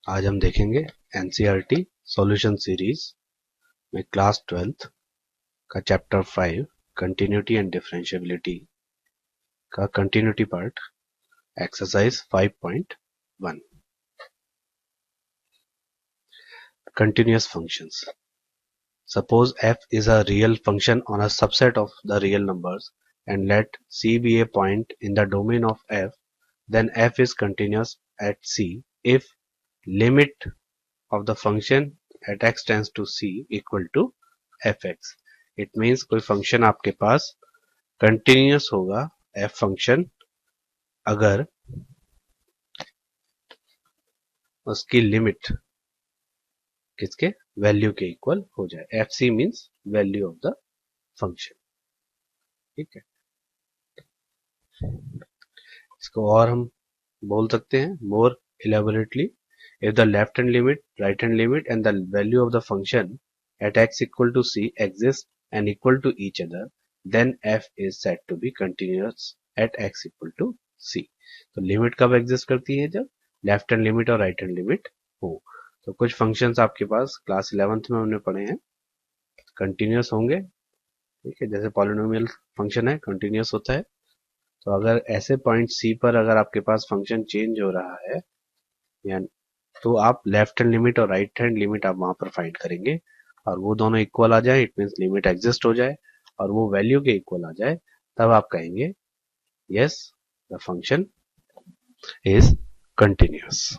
आज हम देखेंगे एनसीईआरटी सॉल्यूशन सीरीज में क्लास 12th का चैप्टर 5 कंटिन्यूटी एंड डिफरेंशिएबिलिटी का continuity part exercise 5.1 continuous functions. Suppose f is a real function on a subset of the real numbers and let c be a point in the domain of f, then f is continuous at c if limit of the function at x tends to c equal to fx. It means कोई function आपके पास continuous होगा f function अगर उसकी limit किसके value के equal हो जाए. fc means value of the function. ठीक है, इसको और हम बोल सकते हैं मोर elaborately. if the left hand limit, right hand limit and the value of the function at x equal to c exist and equal to each other, then f is said to be continuous at x equal to c. तो limit कब exist करती है? जब left hand limit और right hand limit हो. तो कुछ functions आपके पास क्लास 11th में हमने पढ़े हैं कंटिन्यूस होंगे. ठीक है, जैसे पॉलिनोमियल फंक्शन है कंटिन्यूस होता है. तो अगर ऐसे पॉइंट सी पर अगर आपके पास फंक्शन चेंज हो रहा है या तो आप लेफ्ट हैंड लिमिट और राइट हैंड लिमिट आप वहां पर फाइंड करेंगे और वो दोनों इक्वल आ जाए, इट मींस लिमिट एग्जिस्ट हो जाए और वो वैल्यू के इक्वल आ जाए, तब आप कहेंगे yes the function is continuous.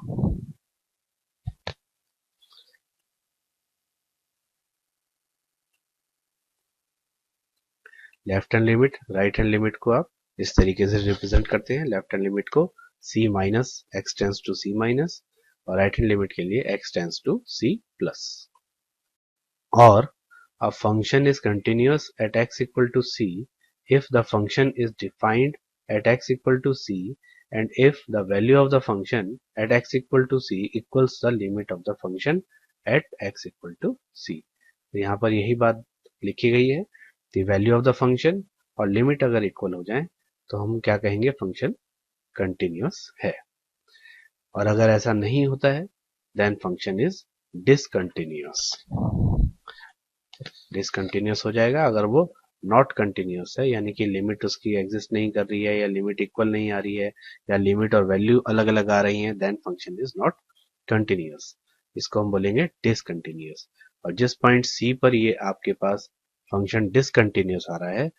Left hand limit right hand limit को आप इस तरीके से रिप्रेजेंट करते हैं. लेफ्ट हैंड लिमिट को c minus x tends to c minus और राइट हैंड लिमिट के लिए x tends to c plus. और a function is continuous at x equal to c if the function is defined at x equal to c and if the value of the function at x equal to c equals the limit of the function at x equal to c. तो यहाँ पर यही बात लिखी गई है. the value of the function और limit अगर इक्वल हो जाए तो हम क्या कहेंगे? फंक्शन कंटिन्यूअस है. और अगर ऐसा नहीं होता है then function is discontinuous. Discontinuous हो जाएगा अगर वो नॉट कंटिन्यूअस है, यानी कि लिमिट उसकी एग्जिस्ट नहीं कर रही है या लिमिट इक्वल नहीं आ रही है या लिमिट और वैल्यू अलग अलग आ रही हैं, then function is not continuous. इसको हम बोलेंगे डिसकंटिन्यूअस. और जिस पॉइंट सी पर ये आपके पास फंक्शन डिसकंटिन्यूअस आ रहा है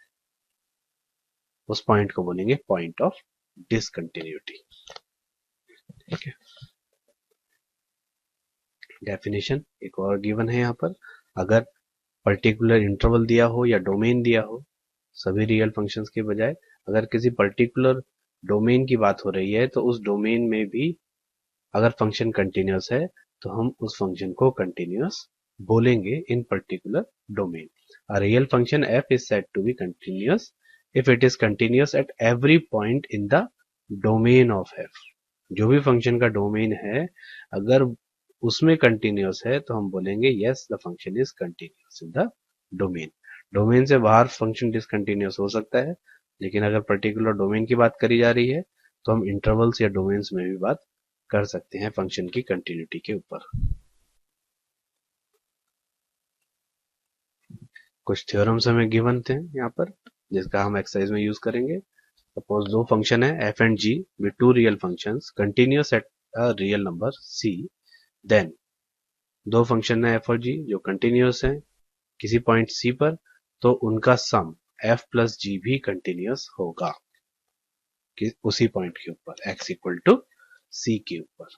उस पॉइंट को बोलेंगे पॉइंट ऑफ डिसकंटिन्यूटी. ठीक है, डेफिनेशन एक और गिवन है यहाँ पर. अगर पर्टिकुलर इंटरवल दिया हो या डोमेन दिया हो, सभी रियल फंक्शंस के बजाय अगर किसी पर्टिकुलर डोमेन की बात हो रही है तो उस डोमेन में भी अगर फंक्शन कंटिन्यूअस है तो हम उस फंक्शन को कंटिन्यूअस बोलेंगे इन particular domain. A real function f is said to be continuous if it is continuous at every point in the domain of f. जो भी फंक्शन का डोमेन है अगर उसमें कंटिन्यूअस है तो हम बोलेंगे yes the function is continuous in the domain. Domain से बाहर फंक्शन डिसकंटिन्यूअस हो सकता है, लेकिन अगर पर्टिकुलर डोमेन की बात करी जा रही है तो हम इंटरवल्स या डोमेन्स में भी बात कर सकते हैं फंक्शन की कंटिन्यूटी के ऊपर. कुछ थ्योरम्स हमें गिवन थे यहाँ पर जिसका हम एक्सरसाइज में यूज करेंगे. सपोज दो फंक्शन है f and g with two real functions continuous at a real number c. Then दो फंक्शन है f और g जो कंटिन्यूअस हैं किसी पॉइंट c पर, तो उनका सम f प्लस g भी कंटिन्यूअस होगा कि उसी पॉइंट के ऊपर x इक्वल टू c के ऊपर.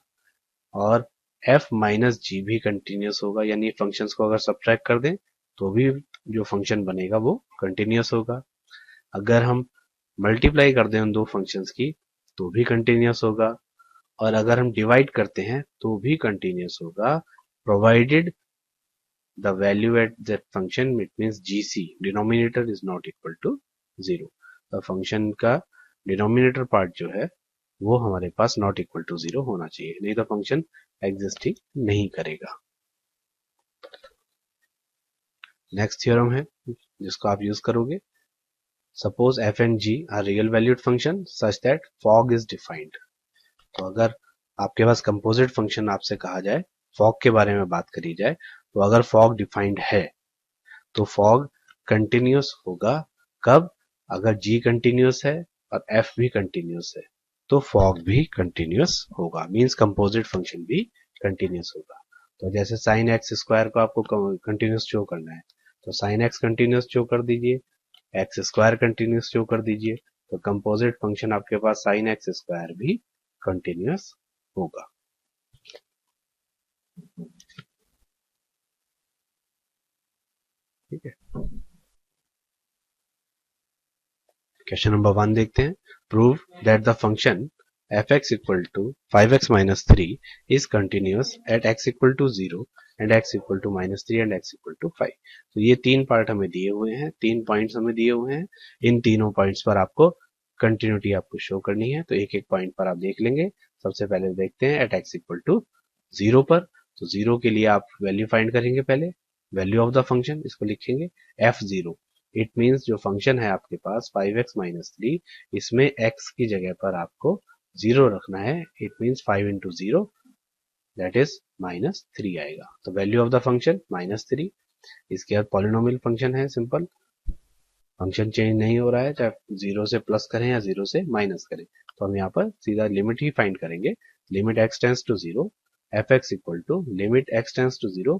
और f माइनस g भी कंटिन्यूअस होगा, यानी फंक्शंस को अगर सब्ट्रैक्ट कर दें तो भी जो फंक्शन बनेगा वो कंटिन्यूअस होगा. अगर हम मल्टीप्लाई कर दें उन दो फंक्शंस की तो भी कंटिन्यूअस होगा. और अगर हम डिवाइड करते हैं तो भी कंटिन्यूअस होगा provided the value at that function it means g c denominator is not equal to 0. तो फंक्शन का डिनोमिनेटर पार्ट जो है वो हमारे पास नॉट इक्वल टू 0 होना चाहिए, नहीं तो फंक्शन एग्जिस्ट ही नहीं करेगा. नेक्स्ट थ्योरम है जिसको आप यूज करोगे. Suppose f and g are real valued function such that fog is defined. तो अगर आपके पास कंपोजिट फंक्शन आपसे कहा जाए, फॉग के बारे में बात करी जाए, तो अगर फॉग डिफाइंड है तो फॉग कंटिन्यूस होगा। कब? अगर g कंटिन्यूस है और f भी कंटिन्यूस है तो फॉग भी कंटिन्यूस होगा, मींस कंपोजिट फंक्शन भी कंटिन्यूस होगा। तो जैसे साइन एक्स स्क्वायर को आपको कंटिन्यूस शो करना है तो साइन एक्स कंटिन्यूस शो कर दीजिए, एक्स स्क्वायर कंटिन्यूस शो कर दीजिए, तो कंपोजिट फंक्शन आपके पास साइन एक्स स्क्वायर भी कंटिन्यूस होगा। ठीक है, क्वेश्चन नंबर 1 देखते हैं। Prove that the function f(x) equal to 5x minus 3 is continuous at x equal to 0 and x equal to minus 3 and x equal to 5। तो ये 3 पार्ट हमें दिए हुए हैं, 3 पॉइंट्स हमें दिए हुए हैं। इन तीनों पॉइंट्स पर आपको कंटिन्यूटी आपको शो करनी है, तो एक एक पॉइंट पर आप देख लेंगे। सबसे पहले देखते हैं एट x इक्वल टू 0 पर। तो 0 के लिए आप वैल्यू फाइंड करेंगे, पहले वैल्यू ऑफ द फंक्शन इसको लिखेंगे f0। इट मीन्स जो फंक्शन है आपके पास 5x माइनस 3, इसमें x की जगह पर आपको 0 रखना है। It means 5 into 0 that is minus 3 आएगा। तो value of the function minus 3। इसके बाद पॉलिनोमियल फंक्शन है, सिंपल फंक्शन चेंज नहीं हो रहा है, चाहे 0 से प्लस करें या 0 से माइनस करें। तो हम यहाँ पर सीधा लिमिट ही फाइंड करेंगे। Limit x tends to 0 f(x) equal to limit x tends to 0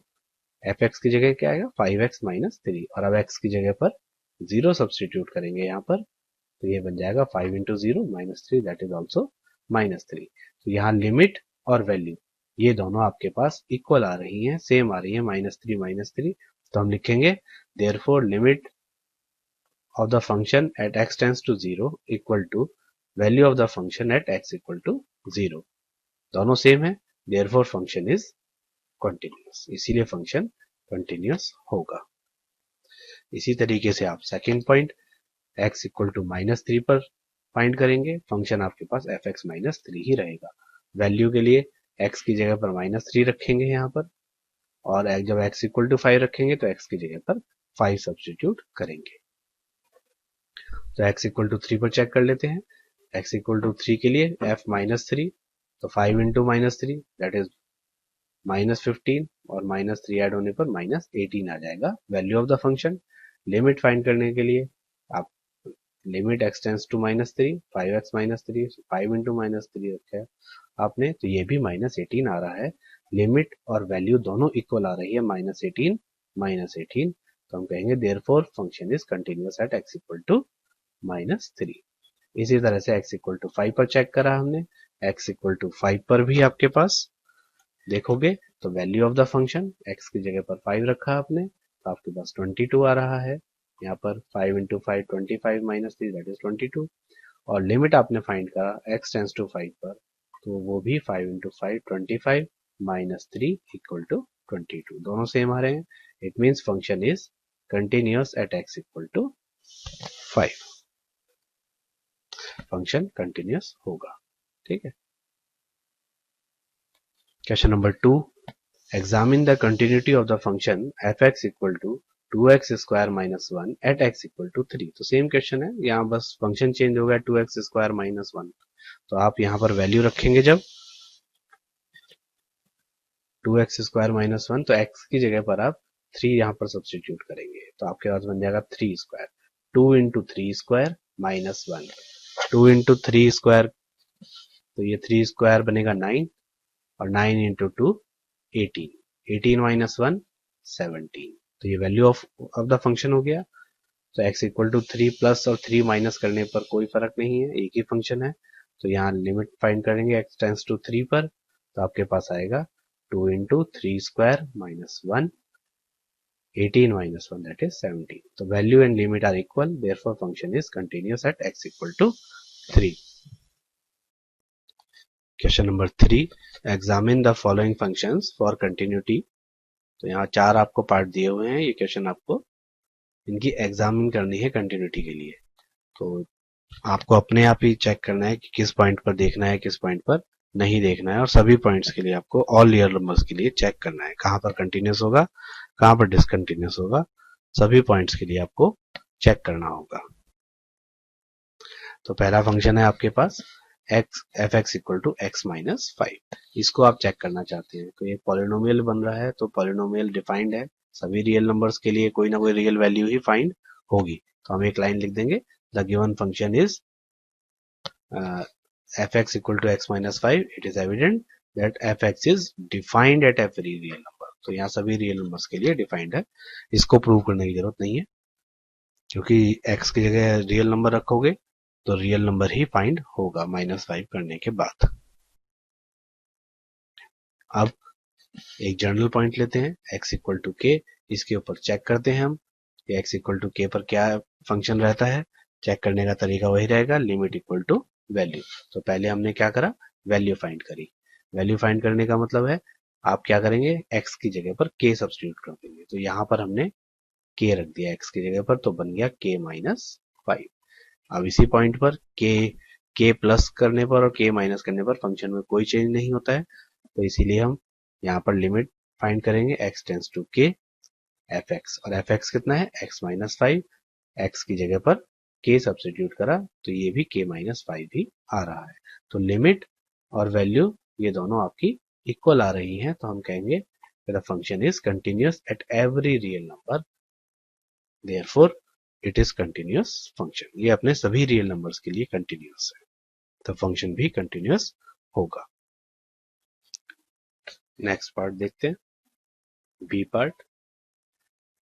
f(x) की जगह क्या आएगा 5x माइनस 3, और अब x की जगह पर 0 सब्सटीट्यूट करेंगे यहाँ पर, तो ये बन जाएगा 5 into 0 minus 3 that is also minus 3। तो यहाँ लिमिट और वैल्यू ये दोनों आपके पास इक्वल आ रही हैं, सेम आ रही है, माइनस 3। तो हम लिखेंगे therefore limit of the function at x tends to 0 equal to value of the function at x equal to 0। दोनों सेम है, देयरफॉर फंक्शन इज कंटिन्यूअस, इसीलिए फंक्शन कंटिन्यूअस होगा। इसी तरीके से आप second point x equal to minus 3 पर find करेंगे। फंक्शन आपके पास f(x) माइनस 3 ही रहेगा। वैल्यू के लिए x की जगह पर माइनस 3 रखेंगे यहाँ पर, और जब x इक्वल टू 5 रखेंगे तो x की जगह पर 5 सब्सटीट्यूट करेंगे। तो x इक्वल टू 3 पर चेक कर लेते हैं। x इक्वल टू 3 के लिए f माइनस 3, तो 5 into minus 3 that is minus 15, और माइनस 3 ऐड होने पर माइनस 18 आ जाएगा। Value of the function limit find करने के लिए आप limit x tends to minus 3 5x minus 3, 5 into minus 3 रखा है आपने, तो ये भी माइनस 18 आ रहा है। लिमिट और वैल्यू दोनों इक्वल आ रही है, माइनस 18। तो हम कहेंगे therefore function is continuous at x equal to minus 3। इसी तरह से x इक्वल टू 5 पर चेक करा हमने। x इक्वल टू 5 पर भी आपके पास देखोगे तो value of the function x की जगह पर 5 रखा आपने, तो आपके पास 22 आ रहा है। यहाँ पर 5 इंटू 5 25 माइनस 3 दैट इज 22, और लिमिट आपने फाइंड करा x टेंस टू 5 पर, तो वो भी 5 इंटू 5 25 माइनस 3 इक्वल टू 22, दोनों सेम आ रहे हैं। It means function is continuous at x equal to 5। Function continuous होगा। ठीक है, question number 2, examine the continuity of the function f(x) equal to 2x square minus 1 at x equal to 3। तो same question है, यहाँ बस function change हो गया 2x square minus 1। तो आप यहाँ पर वैल्यू रखेंगे जब 2x स्क्वायर माइनस 1, तो x की जगह पर आप 3 यहाँ पर सब्सटीट्यूट करेंगे, तो आपके पास बन जाएगा 3 square, 2 into 3 square minus 1, 2 into 3 square, तो ये 3 स्क्वायर बनेगा 9, और 9 इंटू 2 18, 18 माइनस 1 17। तो ये वैल्यू ऑफ द फंक्शन हो गया। तो x इक्वल टू 3 प्लस और 3 माइनस करने पर कोई फर्क नहीं है, एक ही फंक्शन है। तो यहाँ लिमिट फाइंड करेंगे x टेंस टू 3 पर, तो आपके पास आएगा 2 into 3 square minus 1, 18 minus 1 that is 17। तो value and limit are equal, therefore function is continuous at x equal to 3। Question number 3, examine the following functions for continuity. तो यहाँ 4 आपको पार्ट दिए हुए हैं, ये क्वेश्चन आपको इनकी एग्जामिन करनी है कंटिन्यूटी के लिए। तो आपको अपने आप ही चेक करना है कि किस पॉइंट पर देखना है, किस पॉइंट पर नहीं देखना है, और सभी पॉइंट्स के लिए आपको ऑल रियल नंबर्स के लिए चेक करना है कहां पर कंटिन्यूअस होगा, कहां पर डिसकंटिन्यूअस होगा, सभी पॉइंट्स के लिए आपको चेक करना होगा। तो पहला फंक्शन है आपके पास F x equal to x minus 5। इसको आप चेक करना चाहते हैं तो ये पॉलिनोमियल बन रहा है, तो पॉलिनोमियल डिफाइंड है, सभी रियल नंबर्स के लिए कोई ना कोई रियल वैल्यू ही फाइंड होगी। तो हम एक लाइन लिख देंगे, the given function is f x equal to x minus 5, it is evident that f x is defined at every real number. तो यहाँ सभी रियल नंबर्स के लिए डिफाइंड है, इसको प्रूव करने की जरूरत नहीं है, क्योंकि x की जगह रियल नंबर रखोगे तो रियल नंबर ही फाइंड होगा -5 करने के बाद। अब एक जनरल पॉइंट लेते हैं, x इक्वल टू के, इसके ऊपर चेक करते हैं हम कि x इक्वल टू के पर क्या फंक्शन रहता है। चेक करने का तरीका वही रहेगा, लिमिट इक्वल टू वैल्यू। तो पहले हमने क्या करा, वैल्यू फाइंड करी। वैल्यू फाइंड करने का मतलब है आप क्या करेंगे, x की जगह पर k सब्स्टिट्यूट कर देंगे। तो यहां पर हमने k रख दिया x की जगह पर, तो बन गया k माइनस 5। अब इसी पॉइंट पर k प्लस करने पर और k माइनस करने पर फंक्शन में कोई चेंज नहीं होता है, तो इसीलिए हम यहाँ पर लिमिट फाइंड करेंगे x tends to k fx, और fx कितना है x माइनस 5। x की जगह पर k सब्स्टिट्यूट करा तो ये भी k माइनस 5 ही आ रहा है। तो लिमिट और वैल्यू ये दोनों आपकी इक्वल आ रही हैं, तो हम कहेंगे the function is continuous at every real number, therefore it is continuous function. ये अपने सभी रियल नंबर्स के लिए कंटिन्यूअस है, तो फंक्शन भी कंटिन्यूअस होगा। नेक्स्ट पार्ट देखते हैं, B part,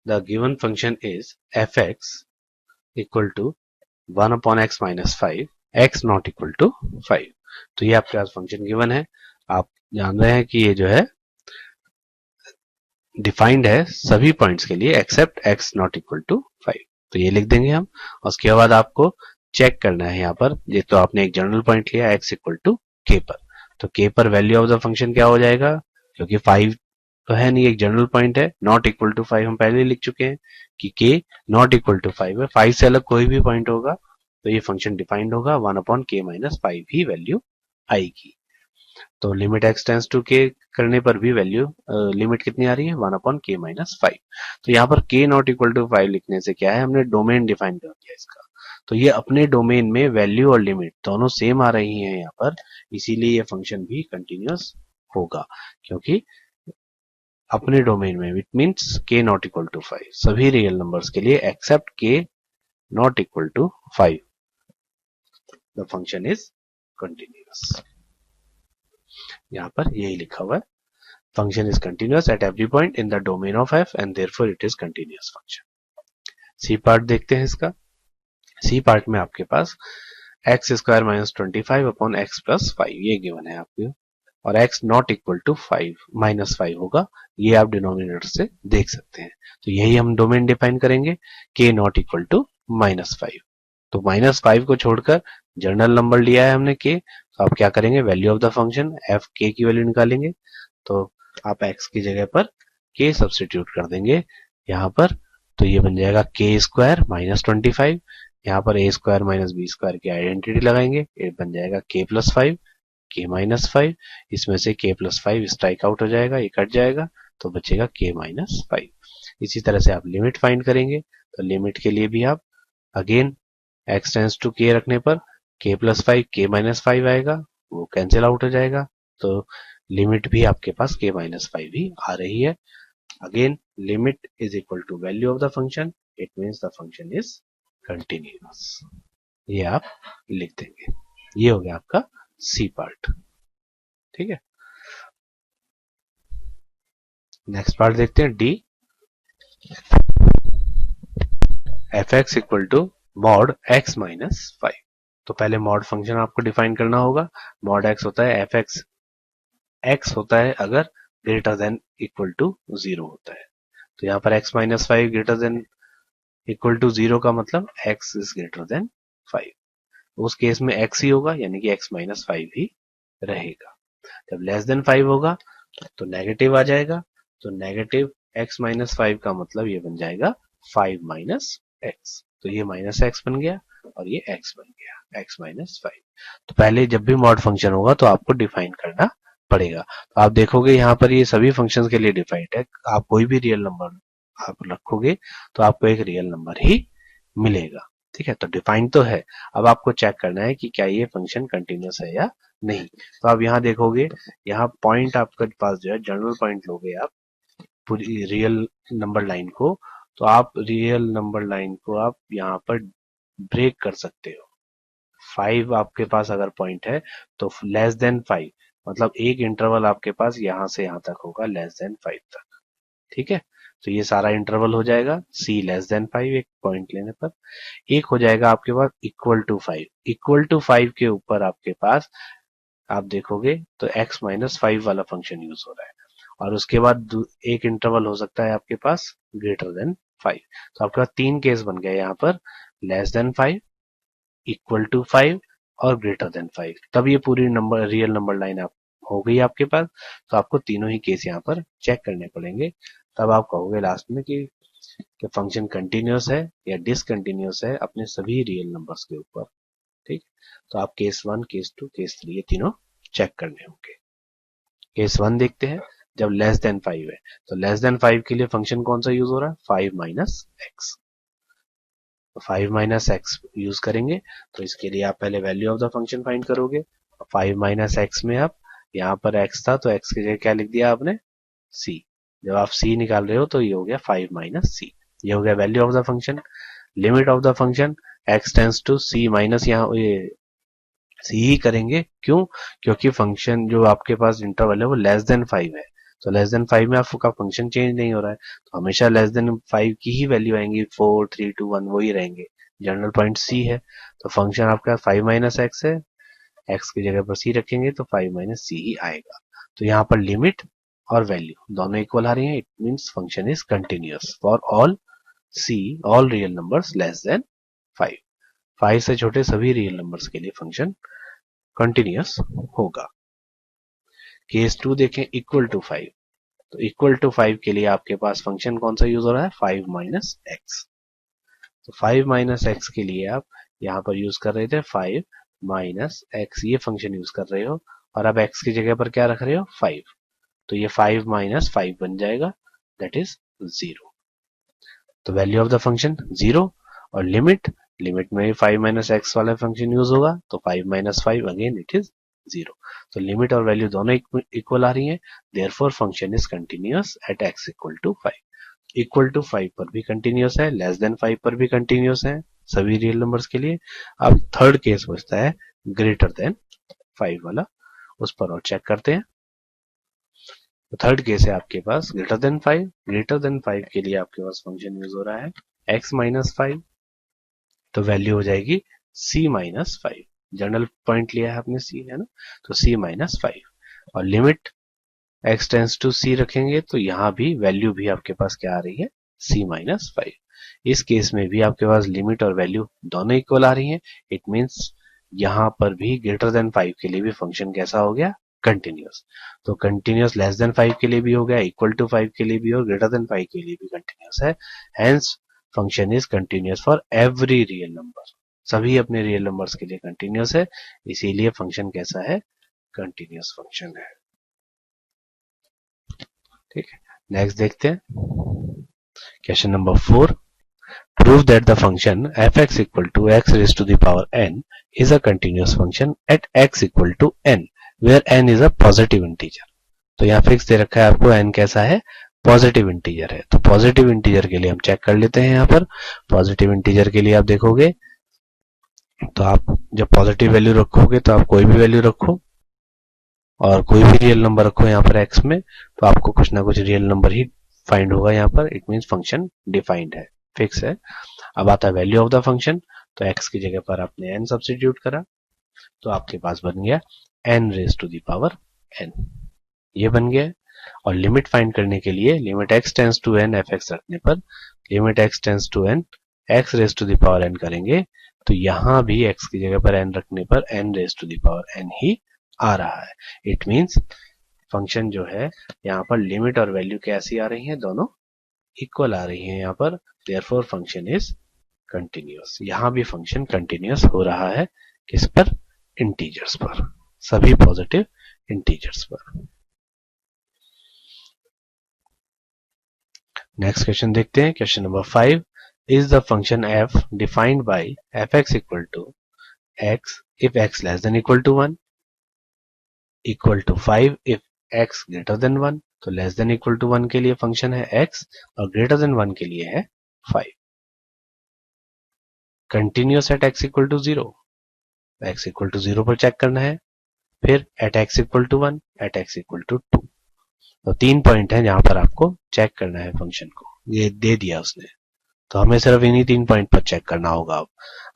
the given function is fx equal to 1 upon x minus 5, x not equal to 5। तो ये आपके पास फंक्शन गिवन है, आप जान रहे हैं कि ये जो है डिफाइंड है सभी पॉइंट्स के लिए except x not equal to 5। तो ये लिख देंगे हम, और उसके बाद आपको चेक करना है यहाँ पर, ये तो आपने एक जनरल पॉइंट लिया x इक्वल टू k पर, तो k पर वैल्यू ऑफ द फंक्शन क्या हो जाएगा, क्योंकि 5 तो है नहीं, एक जनरल पॉइंट है, नॉट इक्वल टू 5 हम पहले ही लिख चुके हैं कि k नॉट इक्वल टू 5 है, 5 से अलग कोई भी पॉइंट होगा तो ये फंक्शन डिफाइंड होगा, 1 अपॉन k माइनस 5 ही वैल्यू आएगी। तो limit x tends to k करने पर भी वैल्यू लिमिट कितनी आ रही है, 1 अपॉन k माइनस 5। तो यहाँ पर k नॉट इक्वल टू 5 लिखने से क्या है, हमने डोमेन डिफाइन कर दिया इसका, तो ये अपने डोमेन में वैल्यू और लिमिट दोनों सेम आ रही हैं यहाँ पर, इसीलिए ये फंक्शन भी कंटिन्यूअस होगा, क्योंकि अपने डोमेन में, it means k not equal to 5 सभी रियल नंबर्स के लिए except k not equal to 5 the function is continuous. यहाँ पर यही लिखा हुआ है, function is continuous at every point in the domain of f and therefore it is continuous function. C part देखते हैं इसका। सी पार्ट में आपके पास X square minus 25 upon X plus 5 ये गिवन है आपको, और x not equal to 5 minus 5 होगा, ये आप डिनोमिनेटर से देख सकते हैं। तो यही हम डोमेन डिफाइन करेंगे, k not equal to minus 5। तो माइनस 5 को छोड़कर जनरल नंबर लिया है हमने k, तो आप क्या करेंगे, value of the function f k की वैल्यू निकालेंगे, तो आप x की जगह पर k सब्स्टिट्यूट कर देंगे यहाँ पर, तो ये बन जाएगा k स्क्वायर माइनस 25, यहाँ पर a square minus b square की आइडेंटिटी लगाएंगे, ये बन जाएगा k प्लस 5 k माइनस 5, इसमें से k प्लस 5 स्ट्राइक आउट हो जाएगा, ये कट जाएगा, तो बचेगा k माइनस 5। इसी तरह से आप लिमिट फाइंड करेंगे, तो लिमिट के लिए भी आप again x tends to k रखने पर k प्लस 5 k माइनस 5 आएगा, वो कैंसिल आउट हो जाएगा, तो लिमिट भी आपके पास k माइनस 5 ही आ रही है। Again limit is equal to value of the function, it means the function is continuous, ये आप लिख देंगे। ये हो गया आपका सी पार्ट, ठीक है। नेक्स्ट पार्ट देखते हैं, d, f x equal to mod x minus 5। तो पहले मॉड फंक्शन आपको डिफाइन करना होगा, मॉड एक्स होता है एफ एक्स, एक्स होता है अगर ग्रेटर देन इक्वल टू 0 होता है, तो यहाँ पर x माइनस 5 ग्रेटर देन इक्वल टू 0 का मतलब x इज ग्रेटर देन 5, उस केस में x ही होगा, यानी कि x माइनस 5 ही रहेगा। जब लेस देन 5 होगा तो नेगेटिव आ जाएगा, तो नेगेटिव x माइनस 5 का मतलब ये बन जाएगा 5 माइनस x, तो ये माइनस x बन गया और ये x बन गया x माइनस 5। तो पहले जब भी मॉड फंक्शन होगा तो आपको डिफाइन करना पड़ेगा, तो आप देखोगे यहाँ पर ये सभी फंक्शंस के लिए डिफाइंड है, आप कोई भी रियल नंबर आप रखोगे तो आपको एक रियल नंबर ही मिलेगा। ठीक है, तो डिफाइन तो है। अब आपको चेक करना है कि क्या ये फंक्शन कंटिन्यूस है या नहीं। तो आप यहाँ देखोगे, यहाँ पॉइंट आपके पास जो है जनरल पॉइंट लोगे आप पूरी रियल नंबर लाइन को, तो आप रियल नंबर लाइन को आप यहाँ पर ब्रेक कर सकते हो। 5 आपके पास अगर पॉइंट है तो लेस देन 5, मतलब एक इंटरवल आपके पास यहाँ से यहाँ तक होगा लेस देन 5 तक। ठीक है, तो ये सारा इंटरवल हो जाएगा c लेस देन 5 एक पॉइंट लेने पर। एक हो जाएगा आपके पास इक्वल टू 5, इक्वल टू 5 के ऊपर आपके पास आप देखोगे तो x माइनस 5 वाला फंक्शन यूज हो रहा है। और उसके बाद एक इंटरवल हो सकता है आपके पास ग्रेटर देन 5। तो आपके पास 3 केस बन गए यहाँ पर, लेस देन 5, इक्वल टू 5 और ग्रेटर देन 5। तब ये पूरी नंबर रियल नंबर लाइन आप हो गई आपके पास। तो आपको तीनों ही केस यहाँ पर चेक करने पड़ेंगे, तब आप कहोगे लास्ट में कि फंक्शन कंटिन्यूस है या डिसकंटिन्यूस है अपने सभी रियल नंबर्स के ऊपर। ठीक, तो आप केस 1, केस 2, केस 3 ये तीनों चेक करने होंगे। केस 1 देखते हैं, जब लेस देन 5 है तो लेस देन 5 के लिए फंक्शन कौन सा यूज हो रहा है, 5 माइनस एक्स। तो 5 माइनस एक्स यूज करेंगे, तो इसके लिए आप पहले value of the function find करोगे। 5 माइनस एक्स में आप यहाँ पर एक्स था तो एक्स की जगह क्या लिख दिया आपने, सी। जब आप सी निकाल रहे हो तो ये हो गया 5 माइनस सी, ये हो गया value of the function. Limit of the function x tends to c minus, यहाँ ये सी ही करेंगे, क्यों, क्योंकि फंक्शन जो आपके पास इंटरवल है वो लेस देन 5 है। तो लेस देन 5 में आपका फंक्शन चेंज नहीं हो रहा है, तो हमेशा लेस देन 5 की ही वैल्यू आएंगी, 4, 3, 2, 1 वही रहेंगे। जनरल पॉइंट सी है, तो फंक्शन आपका 5 माइनस एक्स है, एक्स की जगह पर सी रखेंगे तो 5 माइनस सी ही आएगा। तो यहाँ पर लिमिट और वैल्यू दोनों इक्वल आ रही है, it means function is continuous for all c, all real numbers less than 5। 5 से छोटे सभी रियल नंबर्स के लिए फंक्शन कंटिन्यूअस होगा। केस 2 देखें, इक्वल टू 5, तो इक्वल टू 5 के लिए आपके पास फंक्शन कौन सा यूज हो रहा है, 5 माइनस एक्स। तो 5 माइनस एक्स के लिए आप यहाँ पर यूज कर रहे थे 5 माइनस एक्स, ये फंक्शन यूज कर रहे हो, और अब एक्स की जगह पर क्या रख रहे हो, 5। तो ये 5 माइनस 5 बन जाएगा, दैट इज 0। तो वैल्यू ऑफ द फंक्शन 0, और लिमिट, लिमिट में 5 माइनस एक्स वाला फंक्शन यूज होगा, तो 5 माइनस 5 अगेन इट इज 0। तो लिमिट और वैल्यू दोनों इक्वल आ रही हैं, therefore function is continuous at x equal to 5। Equal to 5 पर भी कंटिन्यूअस है, लेस देन 5 पर भी कंटिन्यूअस है सभी रियल नंबर्स के लिए। अब थर्ड केस बचता है ग्रेटर देन 5 वाला, उस पर और चेक करते हैं। तो थर्ड केस है आपके पास ग्रेटर देन 5। ग्रेटर देन 5 के लिए आपके पास फंक्शन यूज हो रहा है x माइनस 5, तो वैल्यू हो जाएगी c माइनस 5। जनरल पॉइंट लिया है आपने c, है ना, तो c माइनस 5, और limit x tends to c रखेंगे तो यहाँ भी वैल्यू भी आपके पास क्या आ रही है, c माइनस 5। इस केस में भी आपके पास लिमिट और वैल्यू दोनों इक्वल आ रही हैं, इट मीन्स यहाँ पर भी ग्रेटर देन 5 के लिए भी फंक्शन कैसा हो गया, कंटिन्यूअस। तो कंटिन्यूअस लेस देन 5 के लिए भी हो गया, इक्वल टू 5 के लिए भी और ग्रेटर देन 5 के लिए भी कंटिन्यूअस है। Hence function is continuous for every real number, सभी अपने रियल नंबर्स के लिए कंटिन्यूअस है, इसीलिए फंक्शन कैसा है, कंटिन्यूअस फंक्शन है। ठीक है, नेक्स्ट देखते हैं question number 4। Prove that the function f(x) equal to x raised to the power n is a continuous function at x equal to n, where n is a positive integer। तो यहाँ fix दे रखा है आपको n कैसा है, positive integer है। तो positive integer के लिए हम चेक कर लेते हैं। यहाँ पर पॉजिटिव इंटीजर के लिए आप देखोगे तो आप जब पॉजिटिव वैल्यू रखोगे तो आप कोई भी वैल्यू रखो और कोई भी रियल नंबर रखो यहाँ पर x में, तो आपको कुछ ना कुछ रियल नंबर ही फाइंड होगा यहाँ पर, इट मीन्स फंक्शन डिफाइंड है, फिक्स है। अब आता है वैल्यू ऑफ द फंक्शन, तो x की जगह पर आपने n सब्स्टिट्यूट करा तो आपके पास बन गया n raise to the power n, ये बन गया। और लिमिट फाइंड करने के लिए limit x tends to n f(x) रखने पर limit x tends to n x raise to the power n करेंगे, तो यहां भी x की जगह पर n रखने पर n raise to the power n ही आ रहा है। इट मीन्स फंक्शन जो है यहाँ पर लिमिट और वैल्यू कैसी आ रही है, दोनों इक्वल आ रही है यहाँ पर, देयरफॉर फंक्शन इज कंटिन्यूअस। यहाँ भी फंक्शन कंटिन्यूअस हो रहा है, किस पर, इंटीजर्स पर, सभी पॉजिटिव इंटीजर्स पर। नेक्स्ट क्वेश्चन देखते हैं, question number 5। is the function f defined by fx equal to x if x less than equal to 1, equal to 5 if x greater than 1. तो लेस देन इक्वल टू 1 के लिए function है x और greater than 1 के लिए है 5. Continuous at x equal to 0, x equal to 0 पर check करना है. फिर at x equal to 1, at x equal to 2. तो 3 पॉइंट है जहां पर आपको चेक करना है फंक्शन को. ये दे दिया उसने, तो हमें सिर्फ इन्हीं 3 पॉइंट पर चेक करना होगा. अब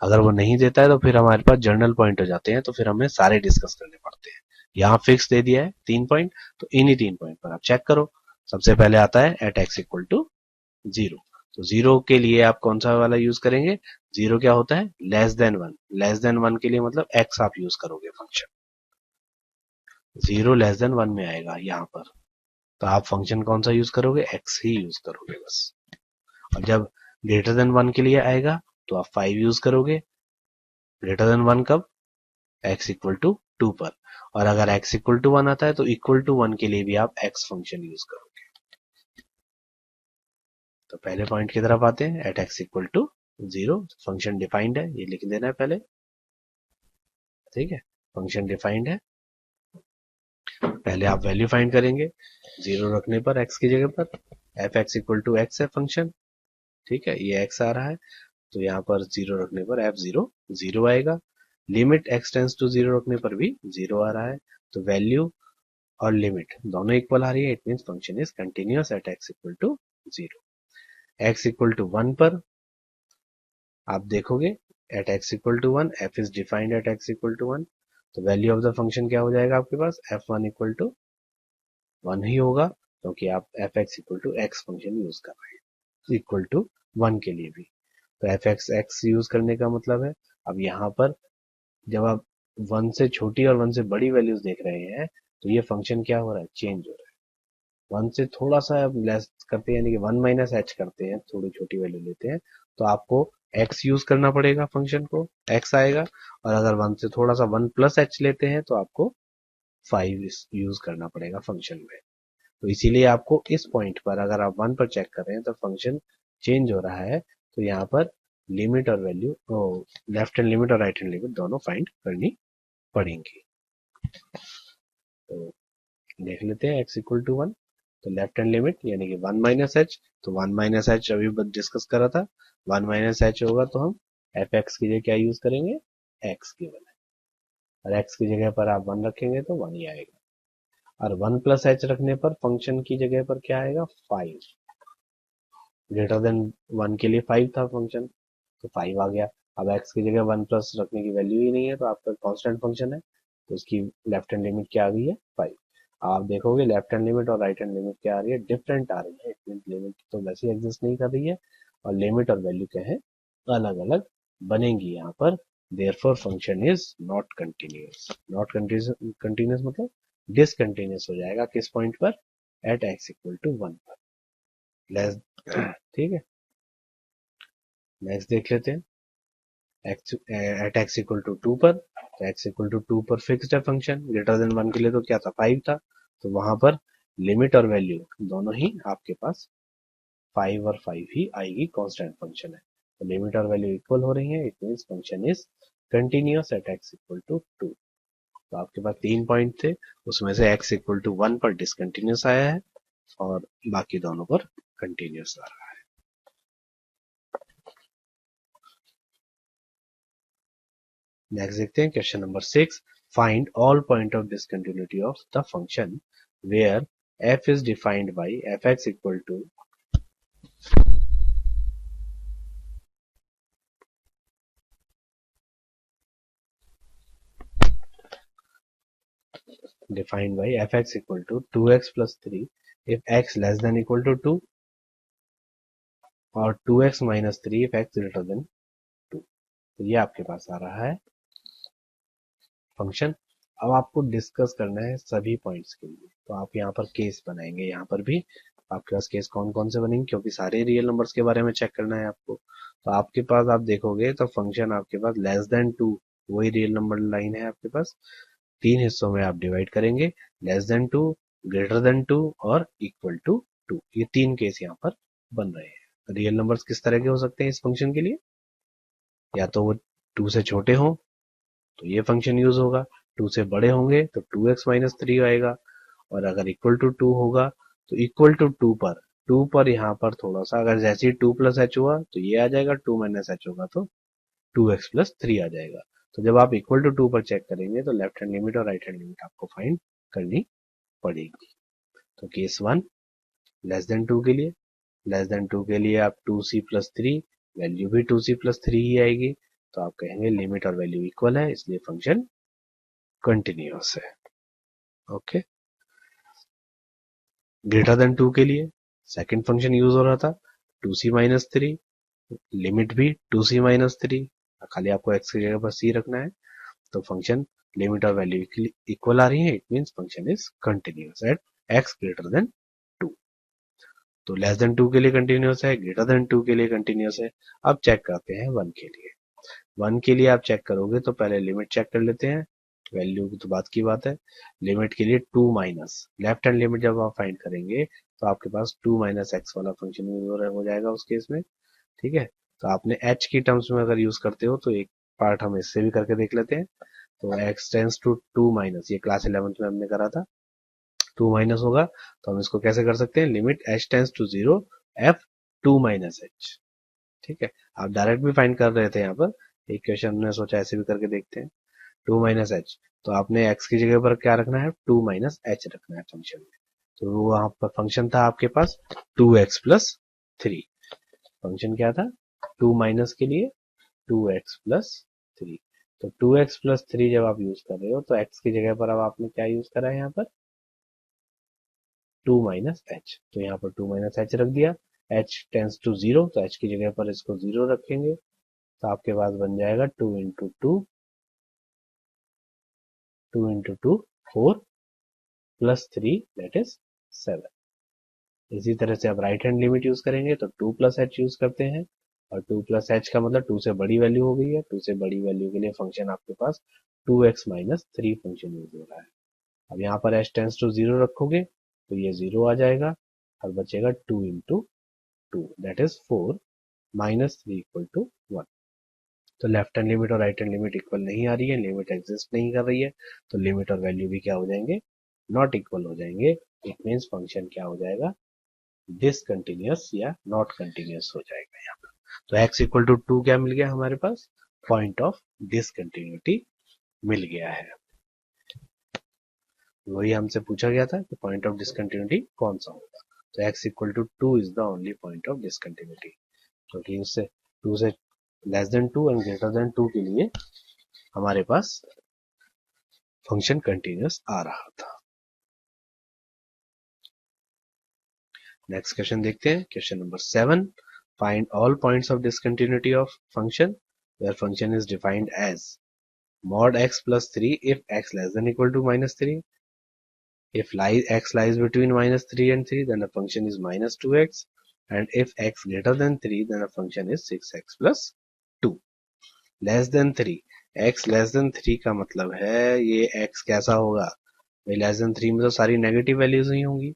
अगर वो नहीं देता है तो फिर हमारे पास जर्नल पॉइंट हो जाते हैं, तो फिर हमें सारे डिस्कस करने पड़ते हैं. यहाँ फिक्स दे दिया है 3 पॉइंट, तो इन्हीं 3 पॉइंट पर आप चेक करो. सबसे पहले आता है एट x इक्वल टू 0. तो 0 के लिए आप कौन सा वाला यूज करेंगे? 0 क्या होता है? Less than 1. लेस देन 1 के लिए मतलब x आप यूज करोगे फंक्शन. 0 लेस देन 1 में आएगा यहाँ पर, तो आप फंक्शन कौन सा यूज करोगे? x ही यूज करोगे बस. और जब ग्रेटर देन 1 के लिए आएगा तो आप 5 यूज करोगे. ग्रेटर देन 1 कब? x इक्वल टू 2 पर. और अगर x इक्वल टू 1 आता है तो इक्वल टू 1 के लिए भी आप x फंक्शन यूज करोगे. तो पहले पॉइंट की तरफ आते हैं. At x equal to 0 function defined है, ये लिख देना है पहले. ठीक है, फंक्शन डिफाइंड है. पहले आप वैल्यू फाइंड करेंगे 0 रखने पर x की जगह पर. F x equal to x है फंक्शन. ठीक है, ये x आ रहा है, तो यहाँ पर 0 रखने पर f0 0 आएगा. लिमिट x टेंस टू 0 रखने पर भी 0 आ रहा है. तो वैल्यू और लिमिट दोनों इक्वल आ रही है. It means function is continuous at x equal to 0. x equal to 1 पर आप देखोगे at x equal to 1, f is defined at x equal to 1. तो वैल्यू ऑफ द फंक्शन क्या हो जाएगा आपके पास? f1 इक्वल टू 1 ही होगा, क्योंकि आप fx equal to x function use कर रहे हैं. इक्वल टू 1 के लिए भी तो fx x यूज करने का मतलब है. अब यहाँ पर जब आप 1 से छोटी और 1 से बड़ी वैल्यूज देख रहे हैं तो ये फंक्शन क्या हो रहा है? चेंज हो रहा है. 1 से थोड़ा सा लेस करते हैं, यानी कि 1 माइनस एच करते हैं, थोड़ी छोटी वैल्यू लेते हैं, तो आपको x यूज करना पड़ेगा फंक्शन को, x आएगा. और अगर 1 से थोड़ा सा 1 प्लस एच लेते हैं तो आपको 5 यूज करना पड़ेगा फंक्शन में. तो इसीलिए आपको इस पॉइंट पर अगर आप 1 पर चेक कर रहे हैं तो फंक्शन चेंज हो रहा है, तो यहाँ पर लिमिट और वैल्यू, लेफ्ट हैंड लिमिट और राइट हैंड लिमिट दोनों फाइंड करनी पड़ेंगी. तो देख लेते हैं x इक्वल टू 1. तो लेफ्ट हैंड लिमिट यानी कि 1 माइनस एच. तो 1 माइनस एच अभी डिस्कस करा था. 1 माइनस एच होगा तो हम एफ एक्स की जगह क्या यूज करेंगे? एक्स गिवन है, और एक्स की जगह पर आप 1 रखेंगे तो 1 ही आएगा. और 1 प्लस एच रखने पर फंक्शन की जगह पर क्या आएगा? 5. ग्रेटर देन 1 के लिए 5 था फंक्शन, तो 5 आ गया. अब x की जगह 1 प्लस रखने की वैल्यू ही नहीं है, तो आपका कांस्टेंट फंक्शन है, तो उसकी लेफ्ट हैंड लिमिट क्या आ गई है? 5. आप देखोगे लेफ्ट हैंड लिमिट और राइट हैंड लिमिट क्या आ रही है? डिफरेंट आ रही है. इट मींस लिमिट तो वैसे ही एग्जिस्ट नहीं कर रही है, और लिमिट और वैल्यू क्या है? अलग अलग बनेंगी यहाँ पर. Therefore function is not continuous. Not continuous मतलब डिसकंटिन्यूअस हो जाएगा. किस पॉइंट पर? एट x इक्वल टू 1 पर. लेस ठीक है, नेक्स्ट देख लेते हैं. एट x इक्वल टू 2 पर. तो x इक्वल टू 2 पर फिक्स्ड है फंक्शन. ग्रेटर देन 1 के लिए तो क्या था? 5 था. तो वहां पर लिमिट और वैल्यू दोनों ही आपके पास 5 और 5 ही आएगी. कांस्टेंट फंक्शन है, तो लिमिट और वैल्यू इक्वल हो रही है. It means function is continuous at x equal to 2. तो आपके पास 3 पॉइंट थे, उसमें से x इक्वल टू 1 पर डिसकंटिन्यूअस आया है और बाकी दोनों पर कंटिन्यूअस आ रहा है. नेक्स्ट देखते हैं question number 6. Find all point of discontinuity of the function where f is defined by fx equal to defined by fx equal to 2x plus 3 if x less than equal to 2 और 2x minus 3 if x greater than 2. तो ये आपके पास आ रहा है function. अब आपको discuss करना है सभी पॉइंट्स के लिए, तो आप यहाँ पर केस बनाएंगे. यहाँ पर भी आपके पास केस कौन कौन से बनेंगे, क्योंकि सारे रियल नंबर्स के बारे में चेक करना है आपको. तो आपके पास आप देखोगे तो फंक्शन आपके पास लेस देन 2, वही रियल नंबर लाइन है आपके पास. 3 हिस्सों में आप डिवाइड करेंगे. लेस देन 2, ग्रेटर देन 2 और इक्वल टू 2. ये 3 केस यहाँ पर बन रहे हैं. रियल नंबर्स किस तरह के हो सकते हैं इस फंक्शन के लिए, या तो वो 2 से छोटे हों तो ये फंक्शन यूज होगा, 2 से बड़े होंगे तो 2x-3 आएगा, और अगर इक्वल टू 2 होगा तो इक्वल टू 2 पर यहाँ पर थोड़ा सा, अगर जैसे ही 2 प्लस एच हुआ तो ये आ जाएगा, 2 माइनस एच होगा तो 2x+3 आ जाएगा। तो जब आप इक्वल टू 2 पर चेक करेंगे तो लेफ्ट हैंड लिमिट और राइट हैंड लिमिट आपको फाइंड करनी पड़ेगी। तो केस 1 लेस देन 2 के लिए, आप 2c+3, वैल्यू भी 2c+3 ही आएगी, तो आप कहेंगे लिमिट और वैल्यू इक्वल है, इसलिए फंक्शन कंटिन्यूअस है। ओके, ग्रेटर देन 2 के लिए सेकंड फंक्शन यूज हो रहा था 2c-3, लिमिट भी 2c-3, खाली आपको x की जगह पर c रखना है, तो फंक्शन लिमिट और वैल्यू इक्वल आ रही है, it means function is continuous at x greater than 2। तो लेस देन 2 के लिए कंटिन्यूअस है, ग्रेटर देन 2 के लिए कंटिन्यूअस है। अब चेक करते हैं 1 के लिए। 1 के लिए आप चेक करोगे तो पहले लिमिट चेक कर लेते हैं, वैल्यू की तो बात की बात है। लिमिट के लिए 2 माइनस, लेफ्ट हैंड लिमिट जब आप फाइंड करेंगे तो आपके पास 2 माइनस एक्स वाला फंक्शन हो जाएगा उस केस में। ठीक है, तो आपने h की टर्म्स में अगर यूज करते हो तो एक पार्ट हम इससे भी करके देख लेते हैं। तो x टेंस टू 2 माइनस, ये क्लास 11th में हमने करा था, 2 माइनस होगा तो हम इसको कैसे कर सकते हैं, limit h tends to 0 f 2 minus h। ठीक है, आप डायरेक्ट भी फाइंड कर रहे थे यहाँ पर, एक क्वेश्चन हमने सोचा ऐसे भी करके देखते हैं। 2 माइनस एच, तो आपने x की जगह पर क्या रखना है, 2 माइनस एच रखना है फंक्शन में। तो वो वहां पर फंक्शन था आपके पास 2x+3, फंक्शन क्या था 2 माइनस के लिए 2x+3। तो 2x+3 जब आप यूज कर रहे हो तो x की जगह पर अब आपने क्या यूज करा है यहाँ पर 2 माइनस एच, तो यहाँ पर 2 माइनस एच रख दिया। h टेंस टू 0, तो h की जगह पर इसको 0 रखेंगे, तो आपके पास बन जाएगा 2 4 प्लस 3 दैट इज 7। इसी तरह से आप राइट हैंड लिमिट यूज करेंगे तो 2 प्लस एच यूज करते हैं, और 2 प्लस एच का मतलब 2 से बड़ी वैल्यू हो गई है, 2 से बड़ी वैल्यू के लिए फंक्शन आपके पास 2x-3 फंक्शन यूज हो रहा है। अब यहाँ पर h टेंस टू 0 रखोगे तो ये 0 आ जाएगा, और बचेगा 2 that is 4 minus 3 equal to 1। तो लेफ्ट हैंड लिमिट और राइट हैंड लिमिट इक्वल नहीं आ रही है, लिमिट एग्जिस्ट नहीं कर रही है, तो लिमिट और वैल्यू भी क्या हो जाएंगे, नॉट इक्वल हो जाएंगे। इट मीन्स फंक्शन क्या हो जाएगा, डिसकंटिन्यूअस या नॉट कंटिन्यूअस हो जाएगा यहाँ पर। तो x इक्वल टू 2 क्या मिल गया हमारे पास, पॉइंट ऑफ डिसकंटिन्यूटी मिल गया है। वही हमसे पूछा गया था कि पॉइंट ऑफ डिसकंटिन्यूटी कौन सा होगा, तो x equal to 2 is the only point of discontinuity, क्योंकि उससे 2 से less than 2 and greater than 2 के लिए हमारे पास फंक्शन कंटिन्यूअस आ रहा था। नेक्स्ट क्वेश्चन देखते हैं, question number 7, find all points of discontinuity of function where function is defined as mod x plus 3 if x less than equal to minus 3. If x lies between minus 3 and 3, then the function is minus 2x. And if x greater than 3, then the function is 6x plus 2. Less than 3. x less than 3 का मतलब है ये x कैसा होगा भाई, less than 3 में तो सारी नेगेटिव वैल्यूज ही होंगी,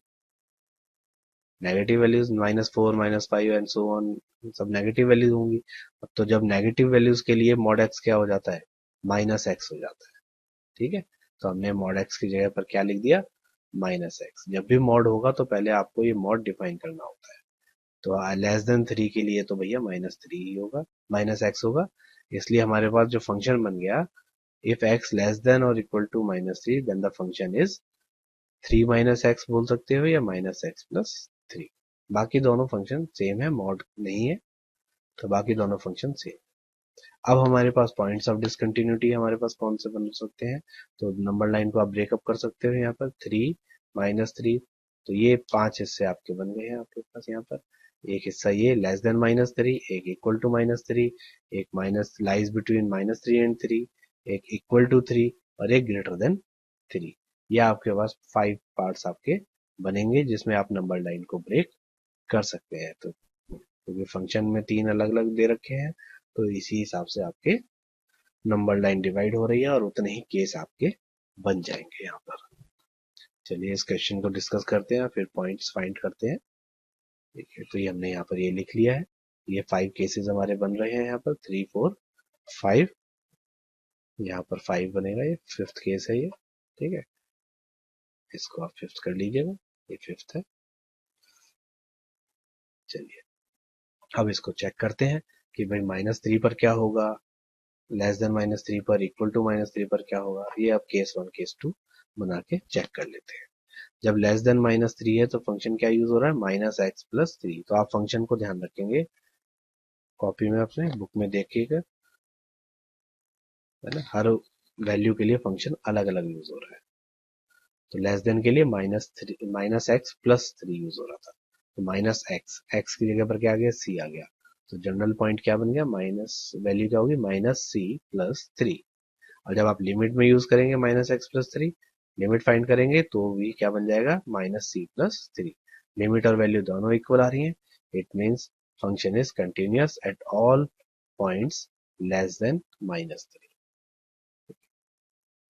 negative values -4 -5 and so on, सब नेगेटिव वैल्यूज होंगी। अब तो जब नेगेटिव वैल्यूज के लिए मॉड एक्स क्या हो जाता है, -x हो जाता है। ठीक है, तो हमने मॉड एक्स की जगह पर क्या लिख दिया, -x। जब भी मॉड होगा तो पहले आपको ये मॉड डिफाइन करना होता है, तो लेस देन 3 के लिए तो भैया -3 ही होगा, -x होगा। इसलिए हमारे पास जो फंक्शन बन गया, इफ x लेस देन और equal to -3 then the function is 3 x बोल सकते हो या -x plus 3। बाकी दोनों फंक्शन सेम है, मॉड नहीं है, तो बाकी दोनों फंक्शन सेम। अब हमारे पास पॉइंट्स ऑफ डिसकंटिन्यूटी हमारे पास कौन से बन सकते हैं, तो नंबर लाइन को आप ब्रेकअप कर सकते हो यहाँ पर 3 -3, तो ये 5 हिस्से आपके बन गए हैं आपके पास यहाँ पर। एक हिस्सा ये लेस देन -3, एक इक्वल टू -3, एक माइनस लाइज बिटवीन -3 एंड 3, एक इक्वल टू 3 और एक ग्रेटर देन 3। ये आपके पास 5 पार्ट्स आपके बनेंगे जिसमें आप नंबर लाइन को ब्रेक कर सकते हैं। तो क्योंकि फंक्शन में 3 अलग अलग दे रखे हैं तो इसी हिसाब से आपके नंबर लाइन डिवाइड हो रही है और उतने ही केस आपके बन जाएंगे यहाँ पर। चलिए इस क्वेश्चन को डिस्कस करते हैं फिर पॉइंट्स फाइंड करते हैं। ठीक है, तो ये हमने यहाँ पर ये लिख लिया है। ये 5 केसेस हमारे बन रहे हैं यहाँ पर 3, 4, 5। यहाँ पर 5 बनेगा, ये 5th केस है ये। ठीक है, इसको आप 5th कर लीजिएगा, ये 5th है। चलिए अब इसको चेक करते हैं कि भाई -3 पर क्या होगा, लेस देन -3 पर, इक्वल टू -3 पर क्या होगा। ये अब केस 1 केस 2 बना के चेक कर लेते हैं। जब लेस देन -3 है तो फंक्शन क्या यूज हो रहा है, -x+3। तो आप फंक्शन को ध्यान रखेंगे, कॉपी में अपने बुक में देखिएगा, है ना, हर वैल्यू के लिए फंक्शन अलग अलग यूज हो रहा है। तो लेस देन के लिए -x+3 यूज हो रहा था, तो -x की जगह पर क्या आ गया, c आ गया। तो जनरल पॉइंट क्या बन गया, माइनस वैल्यू क्या होगी, -c+3। और जब आप लिमिट में यूज करेंगे -x+3, लिमिट फाइंड करेंगे तो भी क्या बन जाएगा, -c+3। लिमिट और वैल्यू दोनों इक्वल आ रही हैं, it means function is continuous at all points less than -3।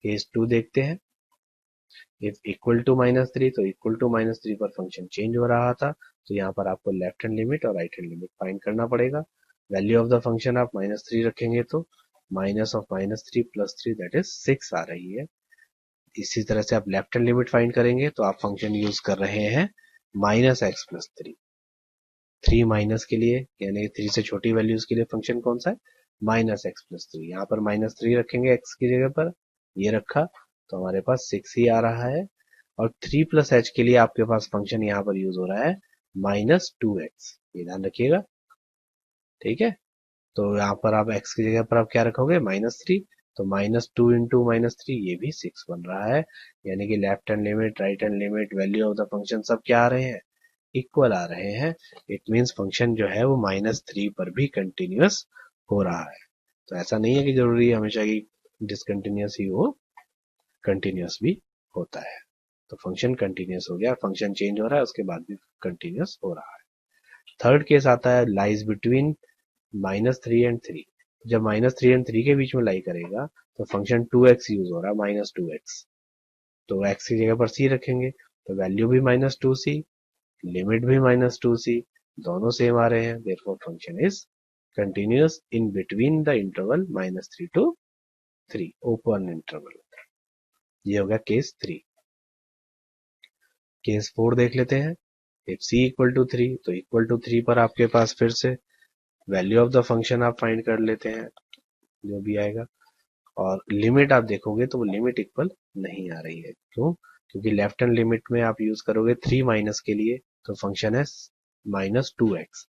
Case 2 देखते हैं। इफ इक्वल टू -3, तो इक्वल टू -3 पर फंक्शन चेंज हो रहा था, तो यहाँ पर आपको लेफ्ट हैंड लिमिट और राइट हैंड लिमिट फाइंड करना पड़ेगा। वैल्यू ऑफ द फंक्शन आप -3 रखेंगे तो माइनस ऑफ -3 + 3 दैट इज 6 आ रही है। इसी तरह से आप लेफ्ट हैंड लिमिट फाइंड करेंगे तो आप फंक्शन यूज कर रहे हैं -x+3। 3 माइनस के लिए, यानी 3 से छोटी वैल्यूज के लिए फंक्शन कौन सा है, -x+3। यहाँ पर -3 रखेंगे x की जगह पर, ये रखा, तो हमारे पास 6 ही आ रहा है। और 3 + h के लिए आपके पास फंक्शन यहाँ पर यूज हो रहा है -2x, ये ध्यान रखिएगा। ठीक है, तो यहाँ पर आप x की जगह पर आप क्या रखोगे, -3, तो -2 इंटू -3, ये भी 6 बन रहा है। यानी कि left hand limit, right hand limit, value of the function सब क्या आ रहे हैं, इक्वल आ रहे हैं। इट मीन्स फंक्शन जो है वो -3 पर भी कंटिन्यूअस हो रहा है। तो ऐसा नहीं है कि जरूरी हमेशा ही डिसकंटिन्यूअस ही हो, कंटिन्यूअस भी होता है। तो फंक्शन कंटिन्यूअस हो गया, फंक्शन चेंज हो रहा है उसके बाद भी कंटिन्यूअस हो रहा है। थर्ड केस आता है लाइज बिटवीन -3 एंड 3। जब -3 एंड 3 के बीच में लाई करेगा तो फंक्शन 2x यूज हो रहा है, -2x। तो x की जगह पर c रखेंगे, तो वैल्यू भी -2c, लिमिट भी -2c, दोनों सेम आ रहे हैं। Therefore function is continuous in between the interval -3 to 3, open interval. ये हो गया केस 3। केस 4 देख लेते हैं। इफ c इक्वल टू 3, तो इक्वल टू 3 पर आपके पास फिर से वैल्यू ऑफ द फंक्शन आप फाइंड कर लेते हैं, जो भी आएगा। और लिमिट आप देखोगे तो वो लिमिट इक्वल नहीं आ रही है। क्यों, क्योंकि लेफ्ट हैंड लिमिट में आप यूज करोगे 3 माइनस के लिए, तो फंक्शन है -2x।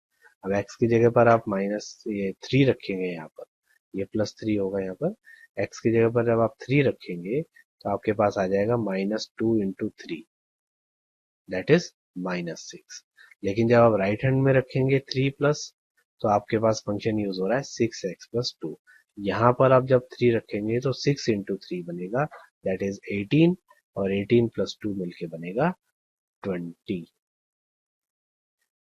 अब x की जगह पर आप ये 3 रखेंगे, यहाँ पर ये +3 होगा। यहाँ पर x की जगह पर जब आप 3 रखेंगे तो आपके पास आ जाएगा -2 इंटू 3, दैट इज -6। लेकिन जब आप राइट हैंड में रखेंगे 3+, तो आपके पास फंक्शन यूज हो रहा है 6x+2। यहाँ पर आप जब 3 रखेंगे तो 6 इंटू 3 बनेगा, दैट इज 18, और 18 + 2 मिलके बनेगा 20।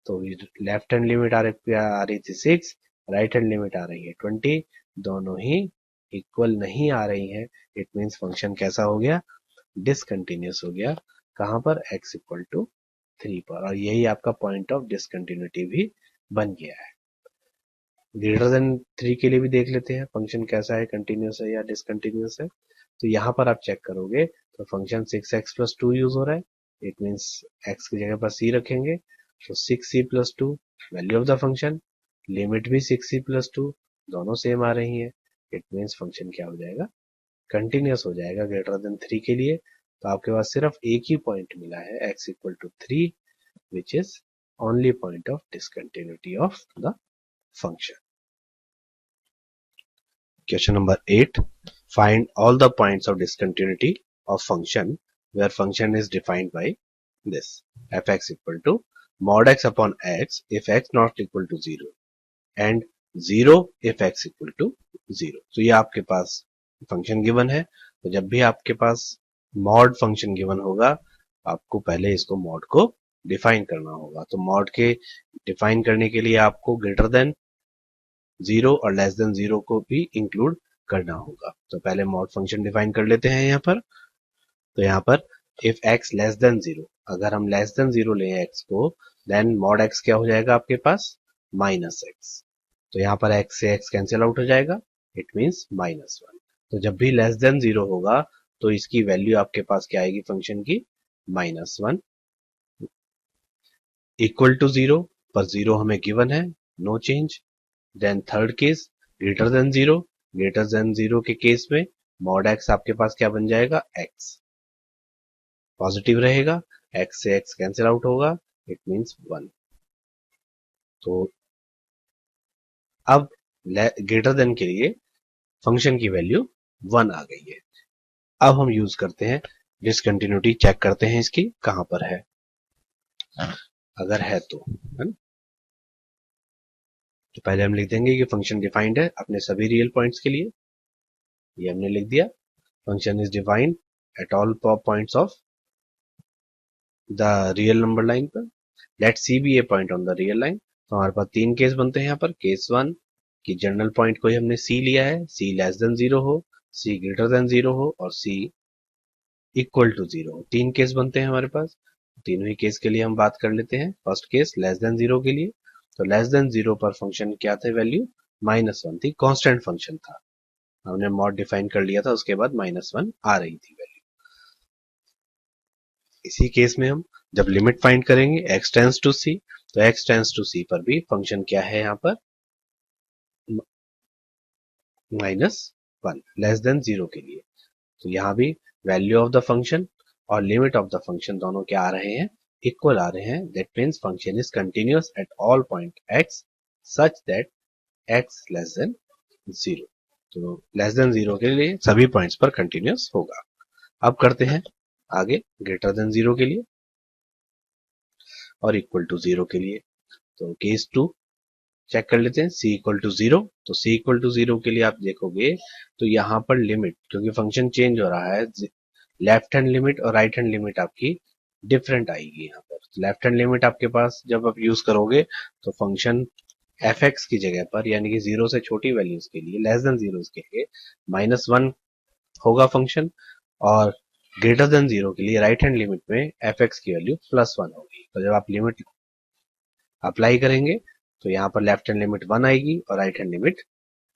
तो लेफ्ट हैंड लिमिट आ रही थी 6, राइट हैंड लिमिट आ रही है 20, दोनों ही इक्वल नहीं आ रही हैं। इट मीन्स फंक्शन कैसा हो गया, डिसकंटिन्यूअस हो गया। कहां पर, x इक्वल टू 3 पर। और यही आपका पॉइंट ऑफ डिसकंटिन्यूटी भी बन गया है। ग्रेटर देन 3 के लिए भी देख लेते हैं फंक्शन कैसा है, कंटिन्यूअस है या डिसकंटिन्यूअस है। तो यहाँ पर आप चेक करोगे तो फंक्शन 6x+2 यूज हो रहा है। इट मीन्स x की जगह पर c रखेंगे, तो 6c+2 value of the function, limit भी 6c+2, दोनों सेम आ रही है। इट मीन्स फंक्शन क्या हो जाएगा, कंटिन्यूअस हो जाएगा ग्रेटर देन 3 के लिए। तो आपके पास सिर्फ एक ही पॉइंट मिला है, x equal to 3, which is only point of discontinuity of the function. Question number 8. Find all the points of discontinuity of function where function is defined by this. Fx equal to mod x upon x if x not equal to 0 and 0 if x equal to 0. तो ये आपके पास function given है। तो जब भी आपके पास mod function given होगा, आपको पहले इसको मॉड को डिफाइन करना होगा। तो मॉड के डिफाइन करने के लिए आपको ग्रेटर देन 0 और लेस देन 0 को भी इंक्लूड करना होगा। तो पहले मॉड फंक्शन डिफाइन कर लेते हैं यहाँ पर। तो यहाँ पर इफ x लेस देन 0, अगर हम लेस देन 0 लें x को, देन मॉड x क्या हो जाएगा आपके पास, माइनस x। तो यहाँ पर x से x कैंसिल आउट हो जाएगा, इट मीन्स -1। तो जब भी लेस देन 0 होगा तो इसकी वैल्यू आपके पास क्या आएगी फंक्शन की, -1। इक्वल टू 0, पर 0 हमें गिवन है, no change. Then third case, greater than 0, greater than 0 के केस में मॉड x आपके पास क्या बन जाएगा, x पॉजिटिव रहेगा, x से x कैंसिल आउट होगा, इट मीन्स 1। तो अब ग्रेटर देन के लिए फंक्शन की वैल्यू 1 आ गई है। अब हम यूज करते हैं डिसकंटिन्यूटी, चेक करते हैं इसकी कहां पर है, अगर है तो, है ना। तो पहले हम लिख देंगे कि फंक्शन डिफाइंड है अपने सभी रियल पॉइंट्स के लिए, ये हमने लिख दिया। Function is defined at all points of the real number line पर, let C be a point on the real line. तो हमारे पास तीन केस बनते हैं यहाँ पर। केस 1 कि जनरल पॉइंट को ही हमने सी लिया है, सी लेस देन 0 हो, सी ग्रेटर देन 0 हो और सी इक्वल टू 0 हो। तीन केस बनते हैं हमारे पास, तीनों ही केस के लिए हम बात कर लेते हैं। फर्स्ट केस लेस देन 0 के लिए, तो लेस देन 0 पर फंक्शन क्या थे, वैल्यू -1 थी, कांस्टेंट फंक्शन था, हमने मॉड डिफाइन कर लिया था, उसके बाद -1 आ रही थी वैल्यू। इसी केस में हम जब लिमिट फाइंड करेंगे x टेंस टू c, तो x टेंस टू c पर भी फंक्शन क्या है यहाँ पर, -1 लेस देन 0 के लिए। तो यहाँ भी वैल्यू ऑफ द फंक्शन और लिमिट ऑफ द फंक्शन दोनों क्या आ रहे हैं, इक्वल आ रहे हैं। That means function is continuous at all point x such that x less than 0। तो लेस देन 0 के लिए सभी पॉइंट्स पर कंटिन्यूअस होगा। अब करते हैं आगे ग्रेटर देन 0 के लिए और इक्वल टू 0 के लिए। तो केस 2 चेक कर लेते हैं, c इक्वल टू 0। तो c इक्वल टू 0 के लिए आप देखोगे तो यहाँ पर लिमिट, क्योंकि फंक्शन चेंज हो रहा है, लेफ्ट हैंड लिमिट और राइट हैंड लिमिट आपकी डिफरेंट आएगी। यहाँ पर लेफ्ट हैंड लिमिट आपके पास जब आप यूज करोगे तो फंक्शन f(x) की जगह पर, यानी कि 0 से छोटी वैल्यूज के लिए, लेस देन 0 के लिए -1 होगा फंक्शन, और ग्रेटर देन 0 के लिए राइट हैंड लिमिट में f(x) की वैल्यू +1 होगी। तो जब आप लिमिट अप्लाई करेंगे तो यहाँ पर लेफ्ट हैंड लिमिट 1 आएगी और right hand limit,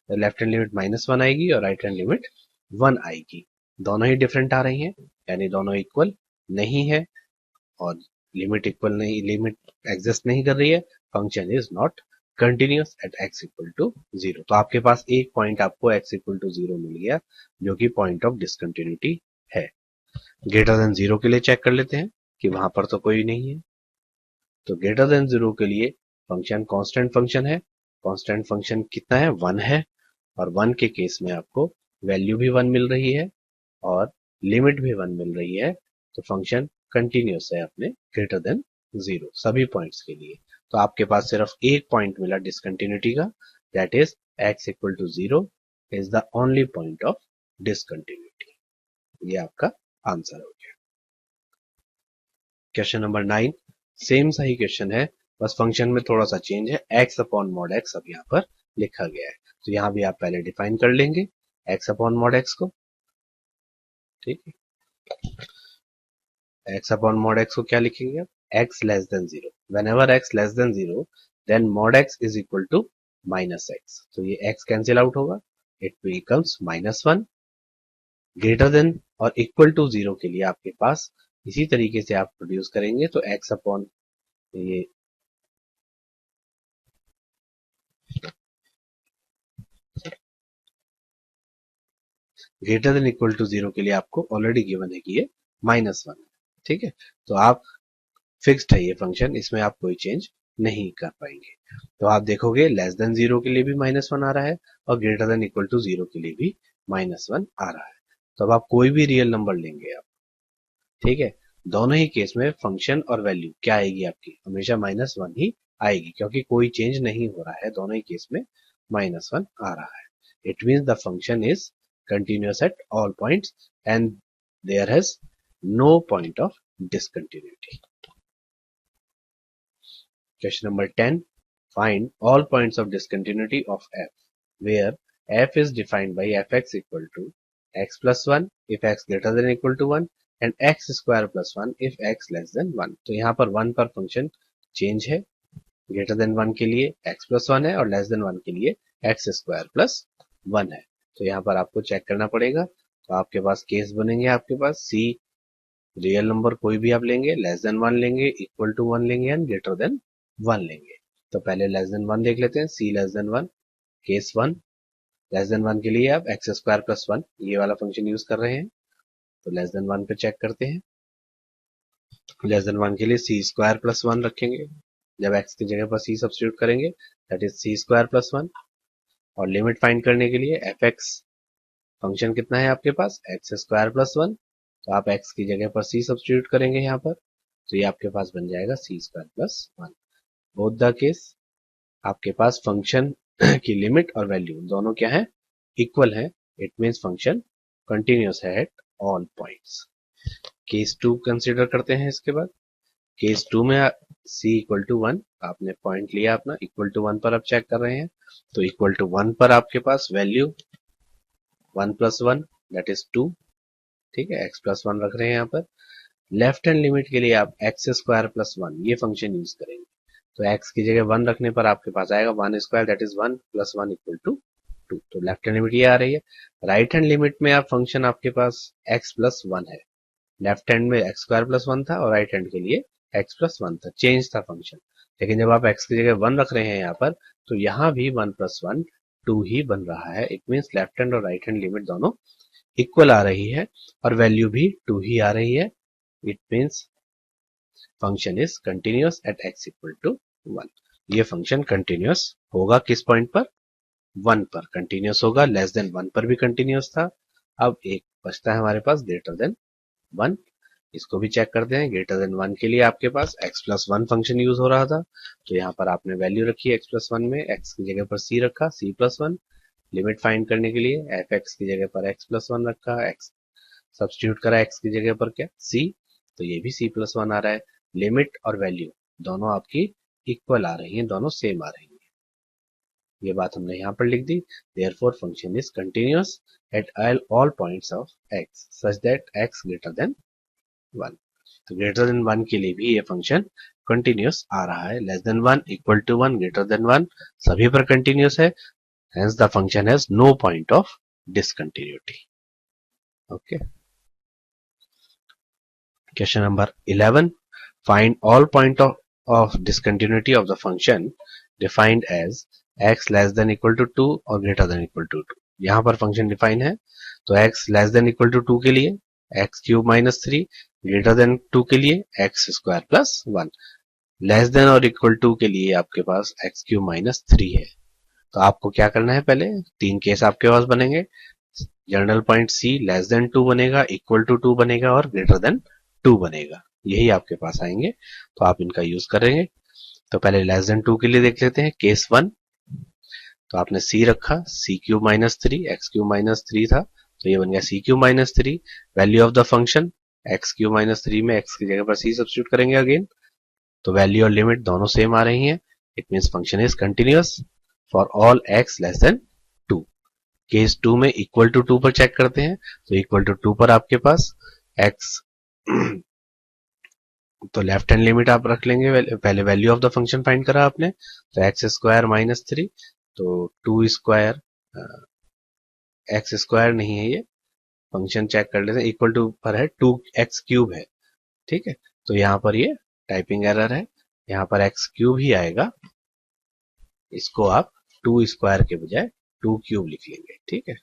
left hand limit -1 आएगी और राइट हैंड लिमिट 1 आएगी। दोनों ही डिफरेंट आ रही हैं, यानी दोनों इक्वल नहीं है, और लिमिट इक्वल नहीं, लिमिट एग्जिस्ट नहीं कर रही है। Function is not continuous at x equal to 0। तो आपके पास एक पॉइंट आपको x इक्वल टू 0 मिल गया, जो कि पॉइंट ऑफ डिसकंटिन्यूटी है। ग्रेटर देन 0 के लिए चेक कर लेते हैं कि वहां पर तो कोई नहीं है। तो ग्रेटर देन 0 के लिए फंक्शन कांस्टेंट फंक्शन है, कांस्टेंट फंक्शन कितना है, 1 है, और 1 के केस में आपको वैल्यू भी 1 मिल रही है और लिमिट भी 1 मिल रही है। तो फंक्शन कंटिन्यूअस है अपने ग्रेटर देन 0 सभी पॉइंट्स के लिए। तो आपके पास सिर्फ एक पॉइंट मिला डिसकंटिन्यूटी का, that is x equal to 0 is the only point of discontinuity. ये आपका आंसर हो गया। क्वेश्चन नंबर 9, सेम सही क्वेश्चन है, बस फंक्शन में थोड़ा सा चेंज है, x अपॉन मॉड x अब यहाँ पर लिखा गया है। तो यहाँ भी आप पहले डिफाइन कर लेंगे x अपॉन मॉड x को, ठीक है। x अपॉन मॉड x को क्या लिखेंगे आप, x less than 0, whenever x less than 0 then mod x is equal to -x। तो ये x कैंसिल आउट होगा, इट बिकम्स -1। ग्रेटर देन और इक्वल टू 0 के लिए आपके पास इसी तरीके से आप प्रोड्यूस करेंगे, तो x अपॉन ये ग्रेटर देन इक्वल टू 0 के लिए आपको ऑलरेडी गिवन है कि ये -1 है, ठीक है। तो आप फिक्स्ड है ये फंक्शन, इसमें आप कोई चेंज नहीं कर पाएंगे। तो आप देखोगे लेस देन 0 के लिए भी -1 आ रहा है और ग्रेटर देन इक्वल टू 0 के लिए भी -1 आ रहा है। तो अब आप कोई भी रियल नंबर लेंगे आप, ठीक है, दोनों ही केस में फंक्शन और वैल्यू क्या आएगी आपकी, हमेशा -1 ही आएगी, क्योंकि कोई चेंज नहीं हो रहा है, दोनों ही केस में -1 आ रहा है। It means the function is continuous at all points and there has no point of discontinuity. Question number 10, find all points of discontinuity of f where f is defined by fx equal to x plus 1 if x greater than equal to 1 and x square plus 1 if x less than 1। तो यहाँ पर 1 पर function change है, greater than 1 के लिए x plus 1 है और less than 1 के लिए एक्स स्क्वायर प्लस 1 है। तो यहाँ पर आपको चेक करना पड़ेगा। तो आपके पास केस बनेंगे, आपके पास सी रियल नंबर कोई भी आप लेंगे, लेस देन 1 लेंगे, इक्वल टू 1 लेंगे एंड ग्रेटर देन 1 लेंगे। तो पहले लेस देन 1 देख लेते हैं, C less than 1, case 1। Less than 1 के लिए आप एक्स स्क्वायर प्लस 1 ये वाला फंक्शन यूज कर रहे हैं। तो लेस देन 1 पे चेक करते हैं। लेस देन 1 के लिए सी स्क्वायर प्लस 1 रखेंगे, जब एक्स की जगह पर सी सब्स्टिट्यूट करेंगे that is c square plus 1। और लिमिट फाइंड करने के लिए एफ एक्स फंक्शन कितना है आपके पास, एक्स स्क्वायर प्लस 1। तो आप एक्स की जगह पर सी सब्स्टिट्यूट करेंगे यहाँ पर, तो ये आपके पास बन जाएगा C square plus 1। Both the case आपके पास फंक्शन की लिमिट और वैल्यू दोनों क्या है, इक्वल है। इट मीन्स फंक्शन कंटिन्यूअस है at all points. Case 2 consider करते हैं। इसके बाद केस 2 में c इक्वल टू 1 आपने पॉइंट लिया अपना, इक्वल टू 1 पर आप चेक कर रहे हैं। तो इक्वल टू 1 पर आपके पास वैल्यू 1 प्लस 1 दैट इज 2, ठीक है, x प्लस 1 रख रहे हैं यहाँ पर। लेफ्ट हैंड लिमिट के लिए आप एक्स स्क्वायर प्लस 1 ये फंक्शन यूज करेंगे। तो x की जगह 1 रखने पर आपके पास आएगा 1 square that is 1 plus 1 equal to 2। तो लेफ्ट हैंड लिमिट ये आ रही है। राइट हैंड लिमिट में आप फंक्शन आपके पास x प्लस 1 है, लेफ्ट हैंड में एक्स स्क्वायर प्लस 1 था और राइट हैंड के लिए x प्लस 1 था, चेंज था फंक्शन। लेकिन जब आप x की जगह 1 रख रहे हैं यहाँ पर, तो यहाँ भी 1 प्लस 1 2 ही बन रहा है। इट मीन्स लेफ्ट हैंड और राइट हैंड लिमिट दोनों इक्वल आ रही है और वैल्यू भी 2 ही आ रही है। It means function is continuous at x equal to 1। ये फंक्शन कंटिन्यूअस होगा किस पॉइंट पर, 1 पर कंटिन्यूअस होगा। लेस देन 1 पर भी कंटिन्यूअस था। अब एक बचता है हमारे पास ग्रेटर देन 1, इसको भी चेक करते हैं। ग्रेटर देन 1 के लिए आपके पास x प्लस 1 फंक्शन यूज हो रहा था। तो यहाँ पर आपने वैल्यू रखी x प्लस 1 में, x की जगह पर c रखा, c प्लस 1। लिमिट फाइंड करने के लिए एफ एक्स की जगह पर x प्लस 1 रखा, x सब्स्टिट्यूट करा x की जगह पर क्या, c। तो ये भी c प्लस 1 आ रहा है। लिमिट और वैल्यू दोनों आपकी इक्वल आ रही हैं, दोनों सेम आ रही हैं। ये बात हमने यहाँ पर लिख दी। Therefore function is continuous at all points of x such that x greater than 1। तो ग्रेटर देन 1 के लिए भी ये फंक्शन कंटिन्यूअस आ रहा है। Less than 1, equal to 1, greater than 1 सभी पर कंटिन्यूअस है। Hence the function has no point of discontinuity. Okay. Question number 11. Find all point of discontinuity of the function defined as x less than equal to 2 और greater than equal to 2। यहाँ पर function define है, तो x less than equal to 2 के लिए x cube minus 3, greater than 2 के लिए x square plus 1, less than और इक्वल टू के लिए आपके पास x क्यूब माइनस 3 है। तो आपको क्या करना है, पहले 3 केस आपके पास बनेंगे। General point c less than 2 बनेगा, इक्वल टू 2 बनेगा और ग्रेटर देन 2 बनेगा, यही आपके पास आएंगे। तो आप इनका यूज करेंगे। तो पहले लेस देन 2 के लिए देख लेते हैं, केस 1। तो आपने c रखा, c cube minus 3, x cube minus 3 था, तो ये बन गया c cube minus 3। Value of the function x cube minus 3 में x की जगह पर c सब्स्टिट्यूट करेंगे अगेन। तो वैल्यू और लिमिट दोनों सेम आ रही हैं। It means function is continuous for all x less than 2। Case 2 में इक्वल टू 2 पर चेक करते हैं। तो इक्वल टू 2 पर आपके पास x तो लेफ्ट हैंड लिमिट आप रख लेंगे, पहले value of the function find करा आपने, तो एक्स स्क्वायर माइनस 3, तो 2 स्क्वायर, एक्स स्क्वायर नहीं है ये, फंक्शन चेक कर लेते हैं। इक्वल टू पर है 2x क्यूब है, ठीक है। तो यहाँ पर ये टाइपिंग एरर है, यहाँ पर x क्यूब ही आएगा। इसको आप 2 स्क्वायर के बजाय 2 क्यूब लिख लेंगे, ठीक है।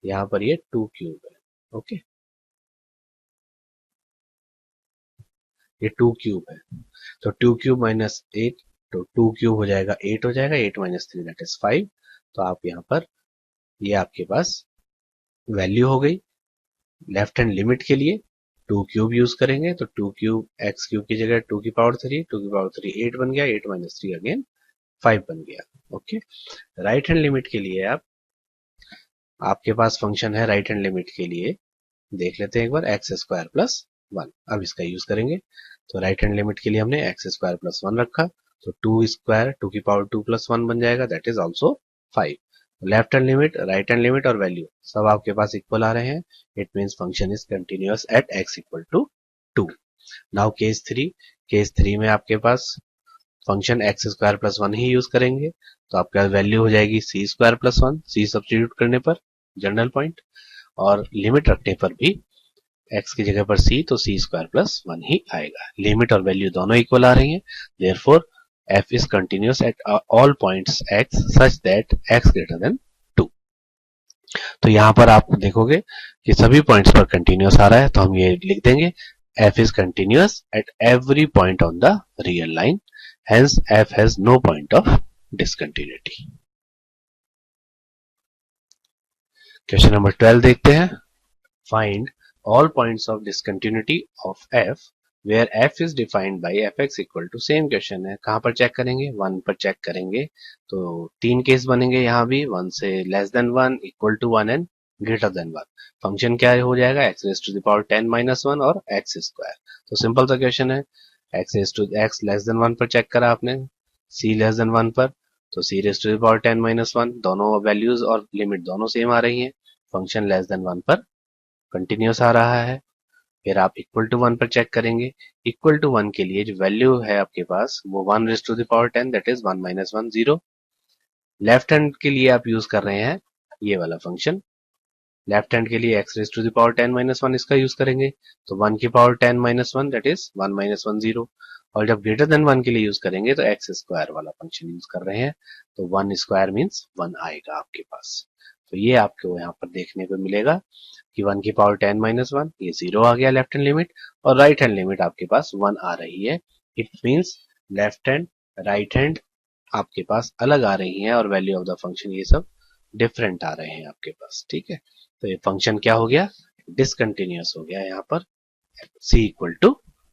यहाँ पर ये 2 क्यूब है, ओके, ये 2 क्यूब है। तो 2 क्यूब माइनस 8, तो 2 क्यूब हो जाएगा 8 हो जाएगा, 8 माइनस 3 दैट इज 5। तो आप यहाँ पर ये आपके पास वैल्यू हो गई। लेफ्ट हैंड लिमिट के लिए 2 क्यूब यूज करेंगे, तो 2 क्यूब एक्स क्यूब की जगह 2 की पावर 3, 2 की पावर 3 8 बन गया, 8 माइनस 3 अगेन 5 बन गया, ओके। राइट हैंड लिमिट के लिए आपके पास फंक्शन है, राइट हैंड लिमिट के लिए देख लेते हैं एक बार, एक्स स्क्वायर प्लस 1। अब इसका यूज करेंगे। तो राइट हैंड लिमिट के लिए हमने एक्स स्क्वायर प्लस 1 रखा, तो 2 स्क्वायर 2 की पावर 2 प्लस 1 बन जाएगा, that is also 5। Left hand limit, right hand limit और वैल्यू सब आपके पास इक्वल आ रहे हैं. It means function is continuous at x equal to 2. Now case 3 में आपके पास फंक्शन एक्स स्क्वायर प्लस 1 ही यूज करेंगे. तो आपका वैल्यू हो जाएगी c square plus 1, c substitute करने पर जनरल पॉइंट, और लिमिट रखने पर भी x की जगह पर c, तो सी स्क्वायर प्लस 1 ही आएगा. लिमिट और वैल्यू दोनों इक्वल आ रही हैं. Therefore f is continuous at all points x such that x greater than 2. तो यहां पर आप देखोगे कि सभी पॉइंट्स पर कंटिन्यूअस आ रहा है, तो हम ये लिख देंगे f is continuous at every point on the real line, hence f has no point of discontinuity. Question number 12 देखते हैं. Find all points of discontinuity of f where f is defined by fx equal to, same question है, कहां पर check करेंगे, 1 पर check करेंगे. तो 3 case बनेंगे यहां भी, 1 से less than 1, equal to 1 and greater than 1. Function क्या हो जाएगा, x raise to the power 10 minus 1 और x स्क्वायर. तो सिंपल सा क्वेश्चन है. x लेस देन 1 पर चेक करा आपने, c लेस देन 1 पर, तो c raise to the power 10 minus 1, दोनों वैल्यूज और लिमिट दोनों सेम आ रही हैं. फंक्शन लेस देन 1 पर कंटिन्यूअस आ रहा है. फिर आप इक्वल टू 1 पर चेक करेंगे. इक्वल टू 1 के लिए जो वैल्यू है आपके पास वो 1 raise to the power 10, that is 1 minus 1, 0. Left hand के लिए आप यूज कर रहे हैं ये वाला फंक्शन. लेफ्ट हैंड के लिए x raise to the power 10 minus 1 इसका यूज करेंगे, तो 1 की power 10 minus 1, that is 1 minus 1, 0. और जब ग्रेटर देन 1 के लिए यूज करेंगे तो x स्क्वायर वाला फंक्शन यूज कर रहे हैं, तो 1 स्क्वायर मीन्स 1 आएगा आपके पास. तो ये आपको यहाँ पर देखने को मिलेगा कि 1 की पावर 10 माइनस 1, ये 0 आ गया लेफ्ट हैंड लिमिट, और राइट हैंड लिमिट आपके पास 1 आ रही है. It means left hand right hand आपके पास अलग आ रही हैं, और वैल्यू ऑफ द फंक्शन ये सब डिफरेंट आ रहे हैं आपके पास. ठीक है, तो ये फंक्शन क्या हो गया, डिसकंटिन्यूअस हो गया यहाँ पर c इक्वल टू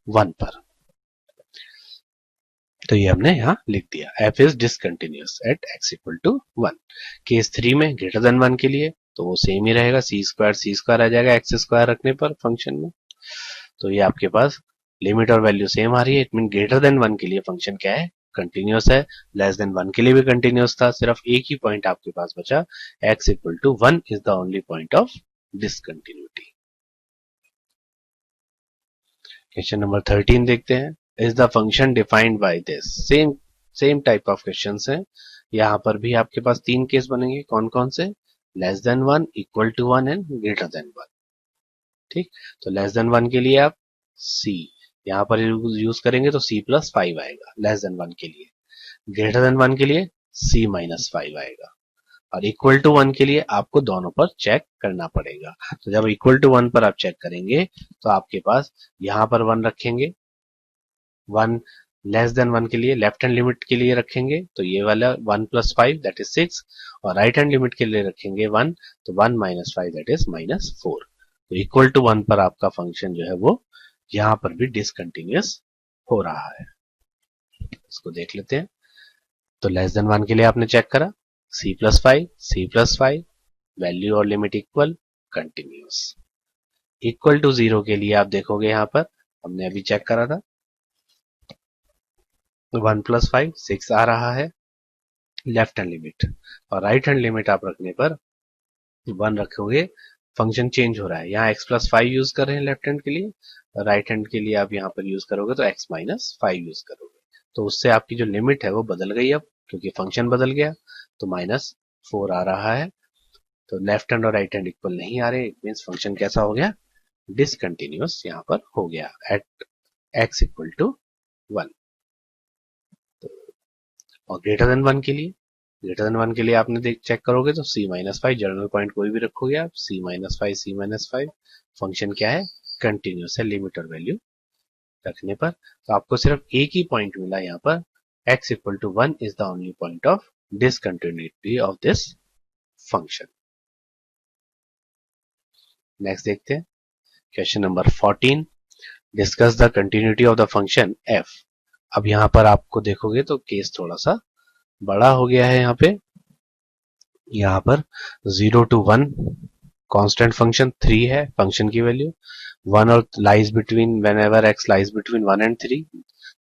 1 पर. तो ये हमने यहाँ लिख दिया, f is discontinuous at x equal to 1. Case 3 में ग्रेटर देन 1 के लिए तो वो सेम ही रहेगा, सी स्क्वायर आ जाएगा x स्क्वायर रखने पर फंक्शन में. तो ये आपके पास लिमिट और वैल्यू सेम आ रही है. इट मीन ग्रेटर देन 1 के लिए फंक्शन क्या है, कंटिन्यूअस है. लेस देन 1 के लिए भी कंटिन्यूअस था, सिर्फ एक ही पॉइंट आपके पास बचा, x equal to 1 is the only point of discontinuity. Question number 13 देखते हैं. Is the function defined by this. Same type of questions हैं. यहाँ पर भी आपके पास 3 केस बनेंगे. कौन कौन से, less than 1, equal to 1 and greater than 1. ठीक, तो लेस देन 1 के लिए आप c यहाँ पर यूज करेंगे तो c प्लस 5 आएगा लेस देन 1 के लिए. ग्रेटर देन 1 के लिए c माइनस 5 आएगा, और इक्वल टू 1 के लिए आपको दोनों पर चेक करना पड़ेगा. तो जब इक्वल टू 1 पर आप चेक करेंगे तो आपके पास यहाँ पर 1 रखेंगे, 1 लेस देन 1 के लिए लेफ्ट हैंड लिमिट के लिए रखेंगे, तो ये वाला 1 प्लस 5 दैट इज 6, और राइट हैंड लिमिट के लिए रखेंगे 1, तो 1 माइनस 5 दैट इज माइनस 4. तो इक्वल टू 1 पर आपका फंक्शन जो है वो यहाँ पर भी डिसकंटिन्यूअस हो रहा है. इसको देख लेते हैं. तो लेस देन 1 के लिए आपने चेक करा, c प्लस 5 वैल्यू और limit equal, continuous. Equal to 0 के लिए आप देखोगे यहाँ पर हमने अभी चेक करा था, 1 प्लस 5 6 आ रहा है लेफ्ट हैंड लिमिट, और राइट हैंड लिमिट आप रखने पर 1 रखोगे, फंक्शन चेंज हो रहा है. यहाँ x प्लस 5 यूज कर रहे हैं लेफ्ट हैंड के लिए, राइट हैंड के लिए आप यहाँ पर यूज करोगे तो x माइनस 5 यूज करोगे. तो उससे आपकी जो लिमिट है वो बदल गई अब, क्योंकि फंक्शन बदल गया, तो माइनस 4 आ रहा है. तो लेफ्ट हैंड और राइट हैंड इक्वल नहीं आ रहे, इट मींस फंक्शन कैसा हो गया, डिसकंटिन्यूअस यहाँ पर हो गया एट x इक्वल टू 1. और ग्रेटर देन 1 के लिए आपने चेक करोगे तो c माइनस 5, जनरल पॉइंट कोई भी रखोगे आप, c माइनस 5, फंक्शन क्या है, कंटिन्यूअस है लिमिट और वैल्यू रखने पर. तो आपको सिर्फ एक ही पॉइंट मिला यहाँ पर, x equal to 1 is the only point of discontinuity of this function. Next देखते हैं. Question number 14. Discuss the continuity of the function f. अब यहाँ पर आपको देखोगे तो केस थोड़ा सा बड़ा हो गया है. यहाँ पर 0 to 1 कांस्टेंट फंक्शन, 3 है फंक्शन की वैल्यू, 1 और lies between, whenever x lies between 1 and 3,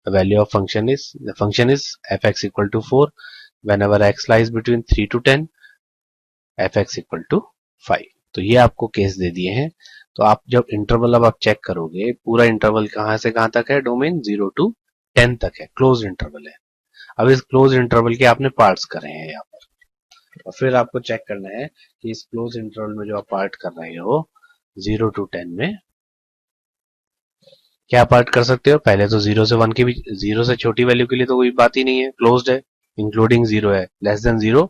the value of function is fx equal to 4, whenever x lies between 3 to 10, f x equal to 5। तो ये आपको केस दे दिए हैं। तो आप जब इंटरवल अब आप चेक करोगे, पूरा इंटरवल कहां से कहां तक है, डोमेन 0 to 10 तक है, क्लोज इंटरवल है। अब इस क्लोज इंटरवल के आपने पार्ट्स करे हैं यहाँ पर, और फिर आपको चेक करना है कि इस क्लोज इंटरवल में जो आप पार्ट कर रहे हो 0 to 10 में क्या पार्ट कर सकते हो। पहले तो 0 से 1 के बीच, 0 से छोटी वैल्यू के लिए तो कोई बात ही नहीं है, क्लोज्ड है, इंक्लूडिंग 0 है, लेस देन 0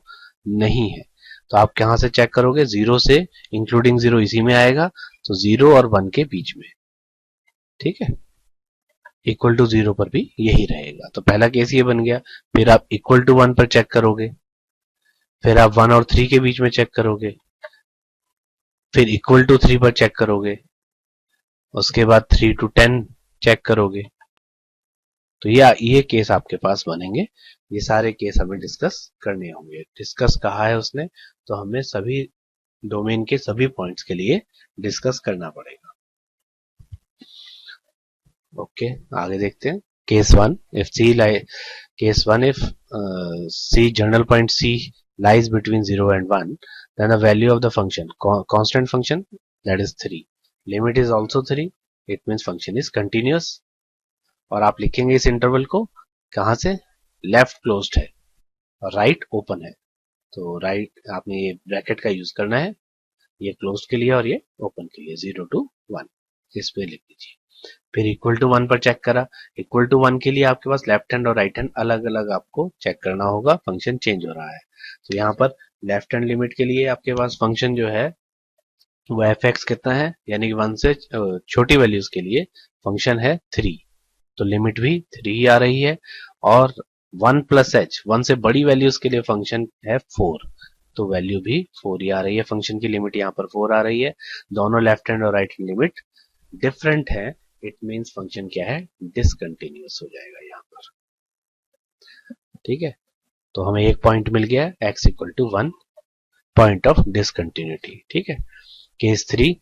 नहीं है। तो आप कहां से चेक करोगे, 0 से इंक्लूडिंग 0 इसी में आएगा, तो 0 और 1 के बीच में, ठीक है। इक्वल टू 0 पर भी यही रहेगा। तो पहला केस ये बन गया। फिर आप इक्वल टू 1 पर चेक करोगे, फिर आप 1 और 3 के बीच में चेक करोगे, फिर इक्वल टू 3 पर चेक करोगे, उसके बाद 3 to 10 चेक करोगे। तो ये केस आपके पास बनेंगे। ये सारे केस हमें डिस्कस करने होंगे। डिस्कस कहा है उसने, तो हमें सभी डोमेन के सभी पॉइंट्स के लिए डिस्कस करना पड़ेगा। ओके, आगे देखते हैं। Case one, if c case one, if c general point c lies between 0 and 1, then the value of the function, constant function, that is 3. Limit is also 3. It means function is continuous. और आप लिखेंगे इस interval को कहां से, left closed है और right open है। तो राइट आपने ये ब्रैकेट का यूज करना है, ये क्लोज्ड के लिए और ये ओपन के लिए, 0 to 1 इस पे लिख दीजिए। फिर इक्वल टू 1 पर चेक करा। इक्वल टू 1 के लिए आपके पास लेफ्ट हैंड और राइट हैंड अलग अलग आपको चेक करना होगा, फंक्शन चेंज हो रहा है। तो यहाँ पर लेफ्ट हैंड लिमिट के लिए आपके पास फंक्शन जो है वो एफ एक्स कितना है, यानी कि 1 से छोटी वैल्यूज के लिए फंक्शन है 3, तो लिमिट भी 3 ही आ रही है। और 1 प्लस एच, 1 से बड़ी वैल्यूज के लिए फंक्शन है 4, तो वैल्यू भी 4 ही आ रही है, फंक्शन की लिमिट यहाँ पर 4 आ रही है। दोनों लेफ्ट हैंड और राइट हैंड लिमिट डिफरेंट है, इट मीन्स फंक्शन क्या है, डिसकंटिन्यूअस हो जाएगा यहाँ पर, ठीक है। तो हमें एक पॉइंट मिल गया, x equal to 1 point of discontinuity, ठीक है। केस 3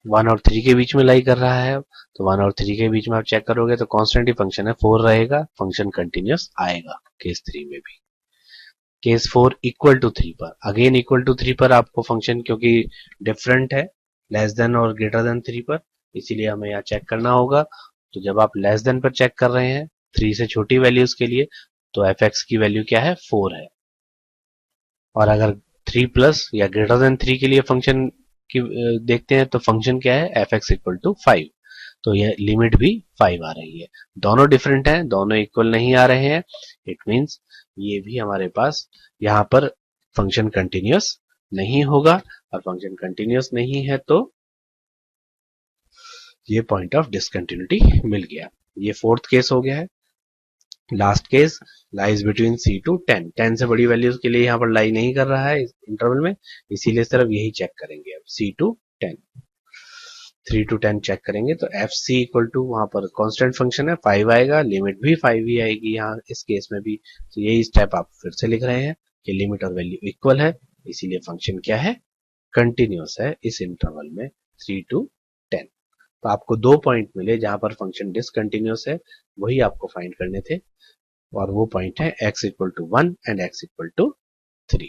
1 और 3 के बीच में लाई कर रहा है, तो 1 और 3 के बीच में आप चेक करोगे तो कांस्टेंट ही फंक्शन है, 4 रहेगा, फंक्शन कंटिन्यूअस आएगा केस 3 में भी। केस 4 इक्वल टू 3 पर, अगेन इक्वल टू 3 पर आपको फंक्शन क्योंकि डिफरेंट है, लेस देन और ग्रेटर देन 3 पर, इसीलिए हमें यहाँ चेक करना होगा। तो जब आप लेस देन पर चेक कर रहे हैं 3 से छोटी वैल्यूज के लिए, तो एफ एक्स की वैल्यू क्या है, 4 है। और अगर 3 प्लस या ग्रेटर देन 3 के लिए फंक्शन की देखते हैं तो फंक्शन क्या है, एफ एक्स इक्वल टू 5, तो यह लिमिट भी 5 आ रही है। दोनों डिफरेंट हैं, दोनों इक्वल नहीं आ रहे हैं, इट मींस ये भी हमारे पास यहाँ पर फंक्शन कंटिन्यूअस नहीं होगा, और फंक्शन कंटिन्यूअस नहीं है तो ये पॉइंट ऑफ डिसकंटिन्यूटी मिल गया। ये फोर्थ केस हो गया है। Last case lies between c to 10, 10 से बड़ी वैल्यूज के लिए यहाँ पर लाई नहीं कर रहा है इस इंटरवल में, इसीलिए सिर्फ यही चेक करेंगे। अब सी टू 10, 3 to 10 चेक करेंगे तो एफ सी इक्वल टू, वहां पर कांस्टेंट फंक्शन है 5 आएगा, लिमिट भी 5 ही आएगी यहाँ इस केस में भी। तो यही स्टेप आप फिर से लिख रहे हैं कि लिमिट और वैल्यू इक्वल है, इसीलिए फंक्शन क्या है, कंटिन्यूअस है इस इंटरवल में 3 to 10। तो आपको 2 पॉइंट मिले जहां पर फंक्शन डिसकंटिन्यूअस है, वही आपको फाइंड करने थे, और वो पॉइंट है x equal to 1 and x equal to 3।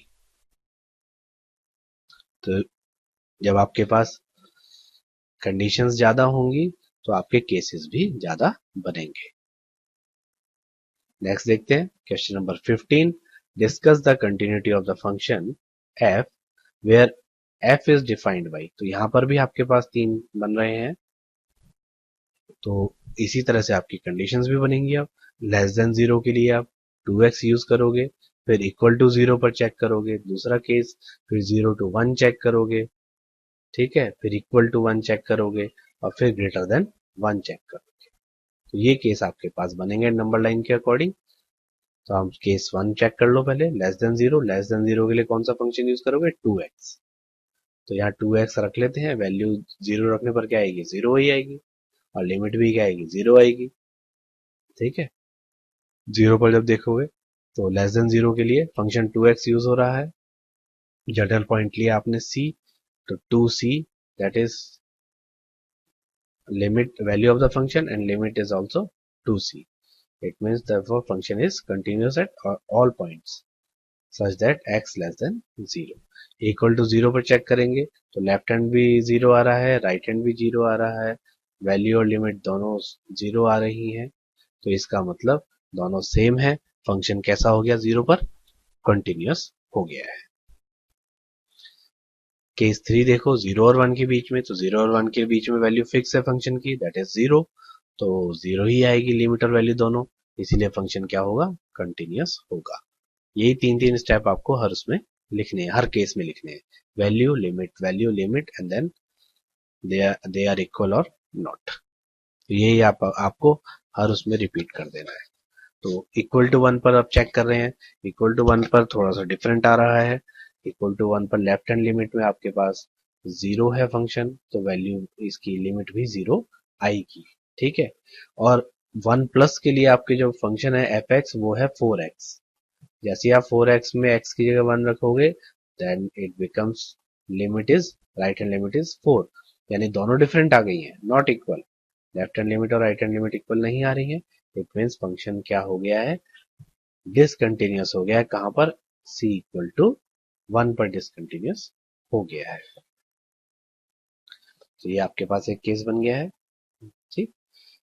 तो जब आपके पास कंडीशंस ज्यादा होंगी तो आपके केसेस भी ज्यादा बनेंगे। नेक्स्ट देखते हैं question number 15, discuss the continuity of the function f where f is defined by. तो यहां पर भी आपके पास 3 बन रहे हैं, तो इसी तरह से आपकी कंडीशंस भी बनेंगी। अब लेस देन 0 के लिए आप 2x यूज करोगे, फिर इक्वल टू 0 पर चेक करोगे दूसरा केस, फिर 0 to 1 चेक करोगे, ठीक है, फिर इक्वल टू 1 चेक करोगे, और फिर ग्रेटर देन 1 चेक करोगे। तो ये केस आपके पास बनेंगे नंबर लाइन के अकॉर्डिंग। तो हम केस 1 चेक कर लो पहले, लेस देन 0, लेस देन 0 के लिए कौन सा फंक्शन यूज करोगे, 2x। तो यहाँ 2x रख लेते हैं, वैल्यू 0 रखने पर क्या आएगी, 0 ही आएगी, और लिमिट भी क्या आएगी, 0 आएगी, ठीक है। 0 पर जब देखोगे तो लेस देन 0 के लिए फंक्शन 2x यूज हो रहा है, जनरल पॉइंट लिया आपने c, तो 2c, that is limit value of the function, and limit is also 2c. It means therefore function is continuous at all points. Such that x less than 0। Equal to 0 पर check करेंगे तो left hand भी 0 आ रहा है, right hand भी 0 आ रहा है, value और लिमिट दोनों 0 आ रही है, तो इसका मतलब दोनों सेम है। फंक्शन कैसा हो गया 0 पर? कंटिन्यूअस हो गया है। केस 3 देखो 0 और 1 के बीच में, तो 0 और 1 के बीच में वैल्यू फिक्स है फंक्शन की, दैट इज 0, तो 0 ही आएगी लिमिट और वैल्यू दोनों, इसीलिए फंक्शन क्या होगा? कंटिन्यूअस होगा। यही तीन तीन स्टेप आपको हर उसमें लिखने हैं, हर केस में लिखने हैं। Value limit and then they are equal और नॉट। तो यही आपको हर उसमें रिपीट कर देना है। तो इक्वल टू 1 पर आप चेक कर रहे हैं, इक्वल टू 1 पर थोड़ा सा डिफरेंट आ रहा है। इक्वल टू 1 पर लेफ्ट हैंड लिमिट में आपके पास 0 है फंक्शन, तो वैल्यू इसकी लिमिट भी 0 आएगी, ठीक है। और 1 प्लस के लिए आपके जो फंक्शन है एफ एक्स वो है 4x। जैसे आप 4x में x की जगह 1 रखोगे then it becomes limit is right hand limit is 4, यानी दोनों डिफरेंट आ गई हैं, not equal. Left hand limit और राइट हैंड लिमिट इक्वल नहीं आ रही है, इट मीन्स फंक्शन क्या हो गया है? डिसकंटिन्यूअस हो गया है। कहां पर? c इक्वल टू 1 पर डिसकंटिन्यूअस हो गया है। तो ये आपके पास एक केस बन गया है, ठीक।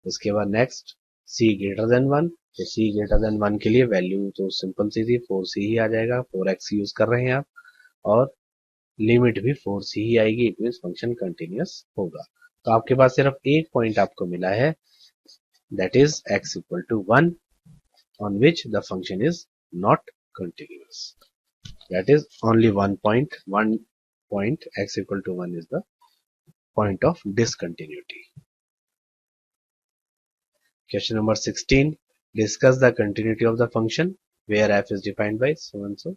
इसके बाद नेक्स्ट c ग्रेटर देन 1, तो c ग्रेटर देन 1 के लिए वैल्यू तो सिंपल सी थी, 4c ही आ जाएगा, 4x यूज कर रहे हैं आप, और लिमिट भी 4c ही आएगी, इट मीन्स फंक्शन कंटिन्यूअस होगा। तो आपके पास सिर्फ एक पॉइंट आपको मिला है, that is x equal to 1 on which the function is not continuous. That is only one point x equal to 1 is the point of discontinuity. Question number 16. Discuss the continuity of the function where f is defined by so and so.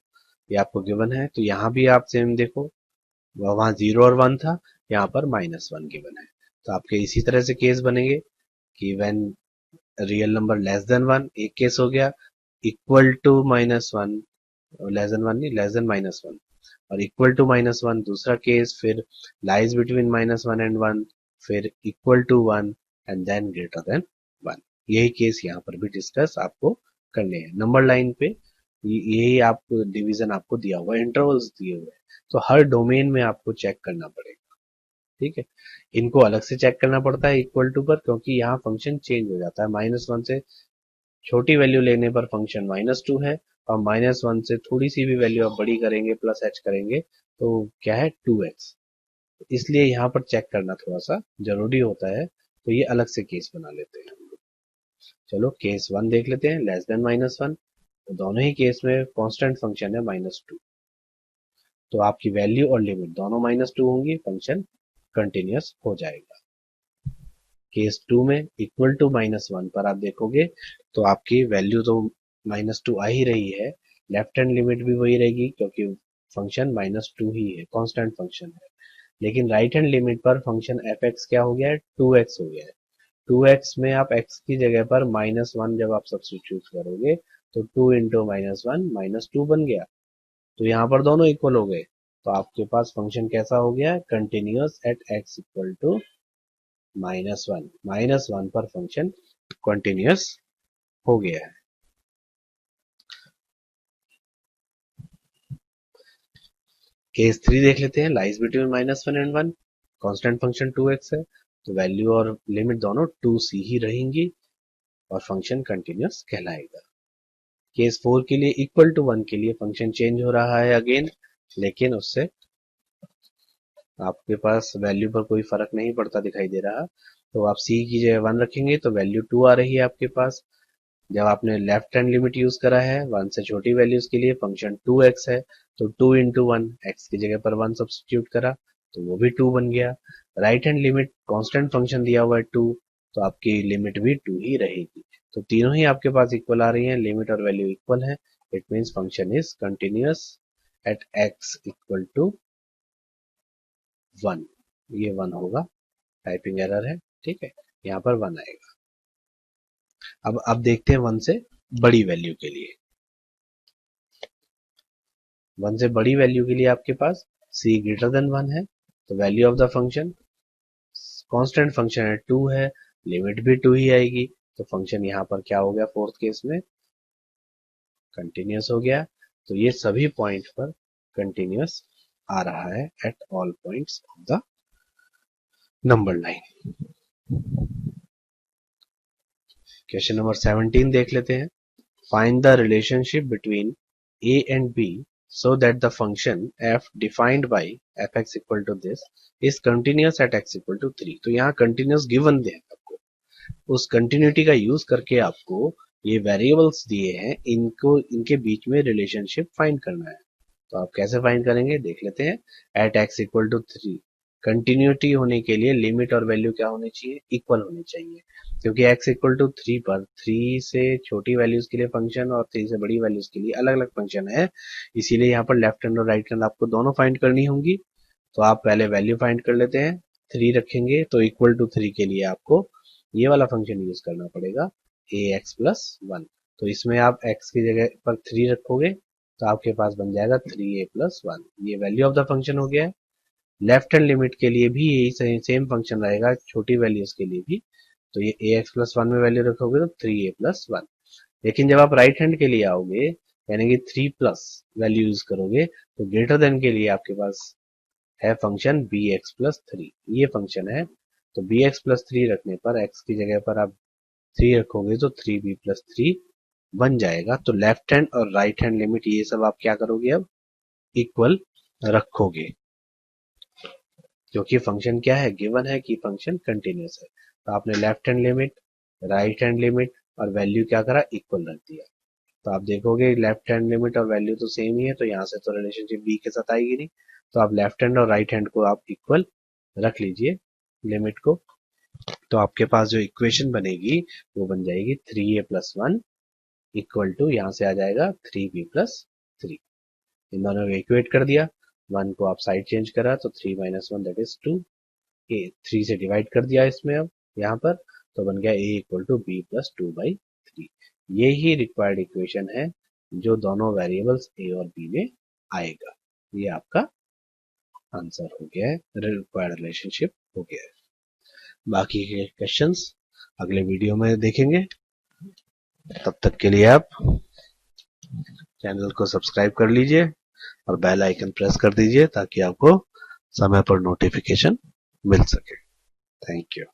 ये आपको given है, तो यहाँ भी आप same देखो, वहां 0 और 1 था, यहाँ पर -1 गिवन है। तो आपके इसी तरह से केस बनेंगे कि when real number less than 1 एक केस हो गया, इक्वल टू -1, लेस देन 1 नहीं, लेस देन -1, और इक्वल टू -1 दूसरा केस, फिर लाइज बिटवीन -1 एंड 1, फिर equal to 1 and then greater than 1। यही केस यहाँ पर भी डिस्कस आपको करने हैं। नंबर लाइन पे यही आपको डिवीजन आपको दिया हुआ है, इंटरवल्स दिए हुए हैं, तो हर डोमेन में आपको चेक करना पड़ेगा, ठीक है। इनको अलग से चेक करना पड़ता है इक्वल टू पर, क्योंकि यहाँ फंक्शन चेंज हो जाता है। -1 से छोटी वैल्यू लेने पर फंक्शन -2 है, और -1 से थोड़ी सी भी वैल्यू आप बड़ी करेंगे प्लस h करेंगे तो क्या है? 2x। इसलिए यहाँ पर चेक करना थोड़ा सा जरूरी होता है, तो ये अलग से केस बना लेते हैं हम लोग। चलो केस 1 देख लेते हैं, लेस देन -1, तो दोनों ही केस में कांस्टेंट फंक्शन है -2, तो आपकी वैल्यू और लिमिट दोनों -2 होंगी, फंक्शन कंटिन्यूअस हो जाएगा। केस 2 में इक्वल टू -1 पर आप देखोगे तो आपकी वैल्यू तो -2 आ ही रही है, लेफ्ट हैंड लिमिट भी वही रहेगी क्योंकि फंक्शन -2 ही है, कांस्टेंट फंक्शन है। लेकिन राइट हैंड लिमिट पर फंक्शन एफ एक्स क्या हो गया है? 2x हो गया है। 2x में आप x की जगह पर -1 जब आप सब्स्टिट्यूट करोगे तो 2 इंटू -1 -2 बन गया, तो यहाँ पर दोनों इक्वल हो गए, तो आपके पास फंक्शन कैसा हो गया? Continuous at x equal to -1 पर फंक्शन कंटिन्यूअस हो गया है। केस 3 देख लेते हैं, lies between -1 and 1, constant function 2x है, तो वैल्यू और लिमिट दोनों 2c ही रहेंगी और फंक्शन कंटिन्यूअस कहलाएगा। केस 4 के लिए इक्वल टू 1 के लिए फंक्शन चेंज हो रहा है अगेन, लेकिन उससे आपके पास वैल्यू पर कोई फर्क नहीं पड़ता दिखाई दे रहा, तो आप c की जगह 1 रखेंगे तो वैल्यू 2 आ रही है आपके पास। जब आपने लेफ्ट हैंड लिमिट यूज करा है 1 से छोटी वैल्यूज के लिए, फंक्शन 2x है, तो 2 इंटू 1, x की जगह पर 1 सब्सटीट्यूट करा तो वो भी 2 बन गया। Right hand limit constant function दिया हुआ है 2, तो आपकी लिमिट भी 2 ही रहेगी। तो तीनों ही आपके पास इक्वल आ रही हैं, लिमिट और वैल्यू इक्वल है, it means function is continuous at x equal to 1। ये 1 होगा, टाइपिंग एरर है, ठीक है, यहाँ पर 1 आएगा। अब देखते हैं 1 से बड़ी वैल्यू के लिए। 1 से बड़ी वैल्यू के लिए आपके पास c ग्रेटर देन 1 है, तो value of the function, constant function है 2 है, लिमिट भी 2 ही आएगी, तो फंक्शन यहाँ पर क्या हो गया? फोर्थ केस में कंटिन्यूअस हो गया। तो ये सभी पॉइंट पर कंटिन्यूअस आ रहा है at all points of the number line. Question number 17 देख लेते हैं। Find the relationship between a and b so that the function f defined by fx equal to this is continuous at x equal to 3। तो यहाँ continuous given दे आपको, उस continuity का use करके आपको ये वेरिएबल्स दिए हैं, इनको इनके बीच में रिलेशनशिप फाइंड करना है। तो आप कैसे फाइंड करेंगे देख लेते हैं। At x equal to 3, continuity होने के लिए लिमिट और वैल्यू क्या होनी चाहिए, इक्वल होनी चाहिए, क्योंकि x इक्वल टू 3 पर 3 से छोटी वैल्यूज के लिए फंक्शन और 3 से बड़ी वैल्यूज के लिए अलग अलग फंक्शन है, इसीलिए यहाँ पर लेफ्ट हैंड और राइट हैंड आपको दोनों फाइंड करनी होंगी। तो आप पहले वैल्यू फाइंड कर लेते हैं। 3 रखेंगे तो इक्वल टू 3 के लिए आपको ये वाला फंक्शन यूज करना पड़ेगा, ax प्लस 1। तो इसमें आप x की जगह पर 3 रखोगे तो आपके पास बन जाएगा 3a प्लस 1। ये वैल्यू ऑफ द फंक्शन हो गया है। लेफ्ट हैंड लिमिट के लिए भी यही सेम फंक्शन रहेगा, छोटी वैल्यूज के लिए भी। तो ये ax प्लस 1 में वैल्यू रखोगे तो 3a प्लस 1। लेकिन जब आप राइट हैंड के लिए आओगे, यानी कि 3 प्लस वैल्यू यूज करोगे, तो ग्रेटर देन के लिए आपके पास है फंक्शन bx प्लस 3। ये फंक्शन है, तो bx प्लस 3 रखने पर x की जगह पर आप 3 रखोगे तो 3b प्लस 3 बन जाएगा। तो लेफ्ट हैंड और राइट हैंड लिमिट ये सब आप क्या करोगे, अब इक्वल रखोगे, क्योंकि फंक्शन क्या है, गिवन है कि फंक्शन कंटिन्यूअस है। तो आपने left hand limit, right hand limit और वैल्यू क्या करा, इक्वल रख दिया। तो आप देखोगे लेफ्ट हैंड लिमिट और वैल्यू तो सेम ही है, तो यहाँ से तो रिलेशनशिप b के साथ आएगी नहीं। तो आप लेफ्ट हैंड और राइट हैंड को आप इक्वल रख लीजिए लिमिट को। तो आपके पास जो इक्वेशन बनेगी वो बन जाएगी 3a प्लस 1 इक्वल टू, यहाँ से आ जाएगा 3b प्लस 3। इन दोनों को इक्वेट कर दिया, 1 को आप साइड चेंज करा तो 3 माइनस 1 दैट इज 2, ए 3 से डिवाइड कर दिया इसमें अब यहाँ पर, तो बन गया a equal to b plus 2/3। ये ही रिक्वायर्ड इक्वेशन है जो दोनों वेरिएबल्स a और b में आएगा। ये आपका आंसर हो गया है, रिक्वायर्ड रिलेशनशिप हो गया है। बाकी के क्वेश्चंस अगले वीडियो में देखेंगे। तब तक के लिए आप चैनल को सब्सक्राइब कर लीजिए और बेल आइकन प्रेस कर दीजिए ताकि आपको समय पर नोटिफिकेशन मिल सके। Thank you.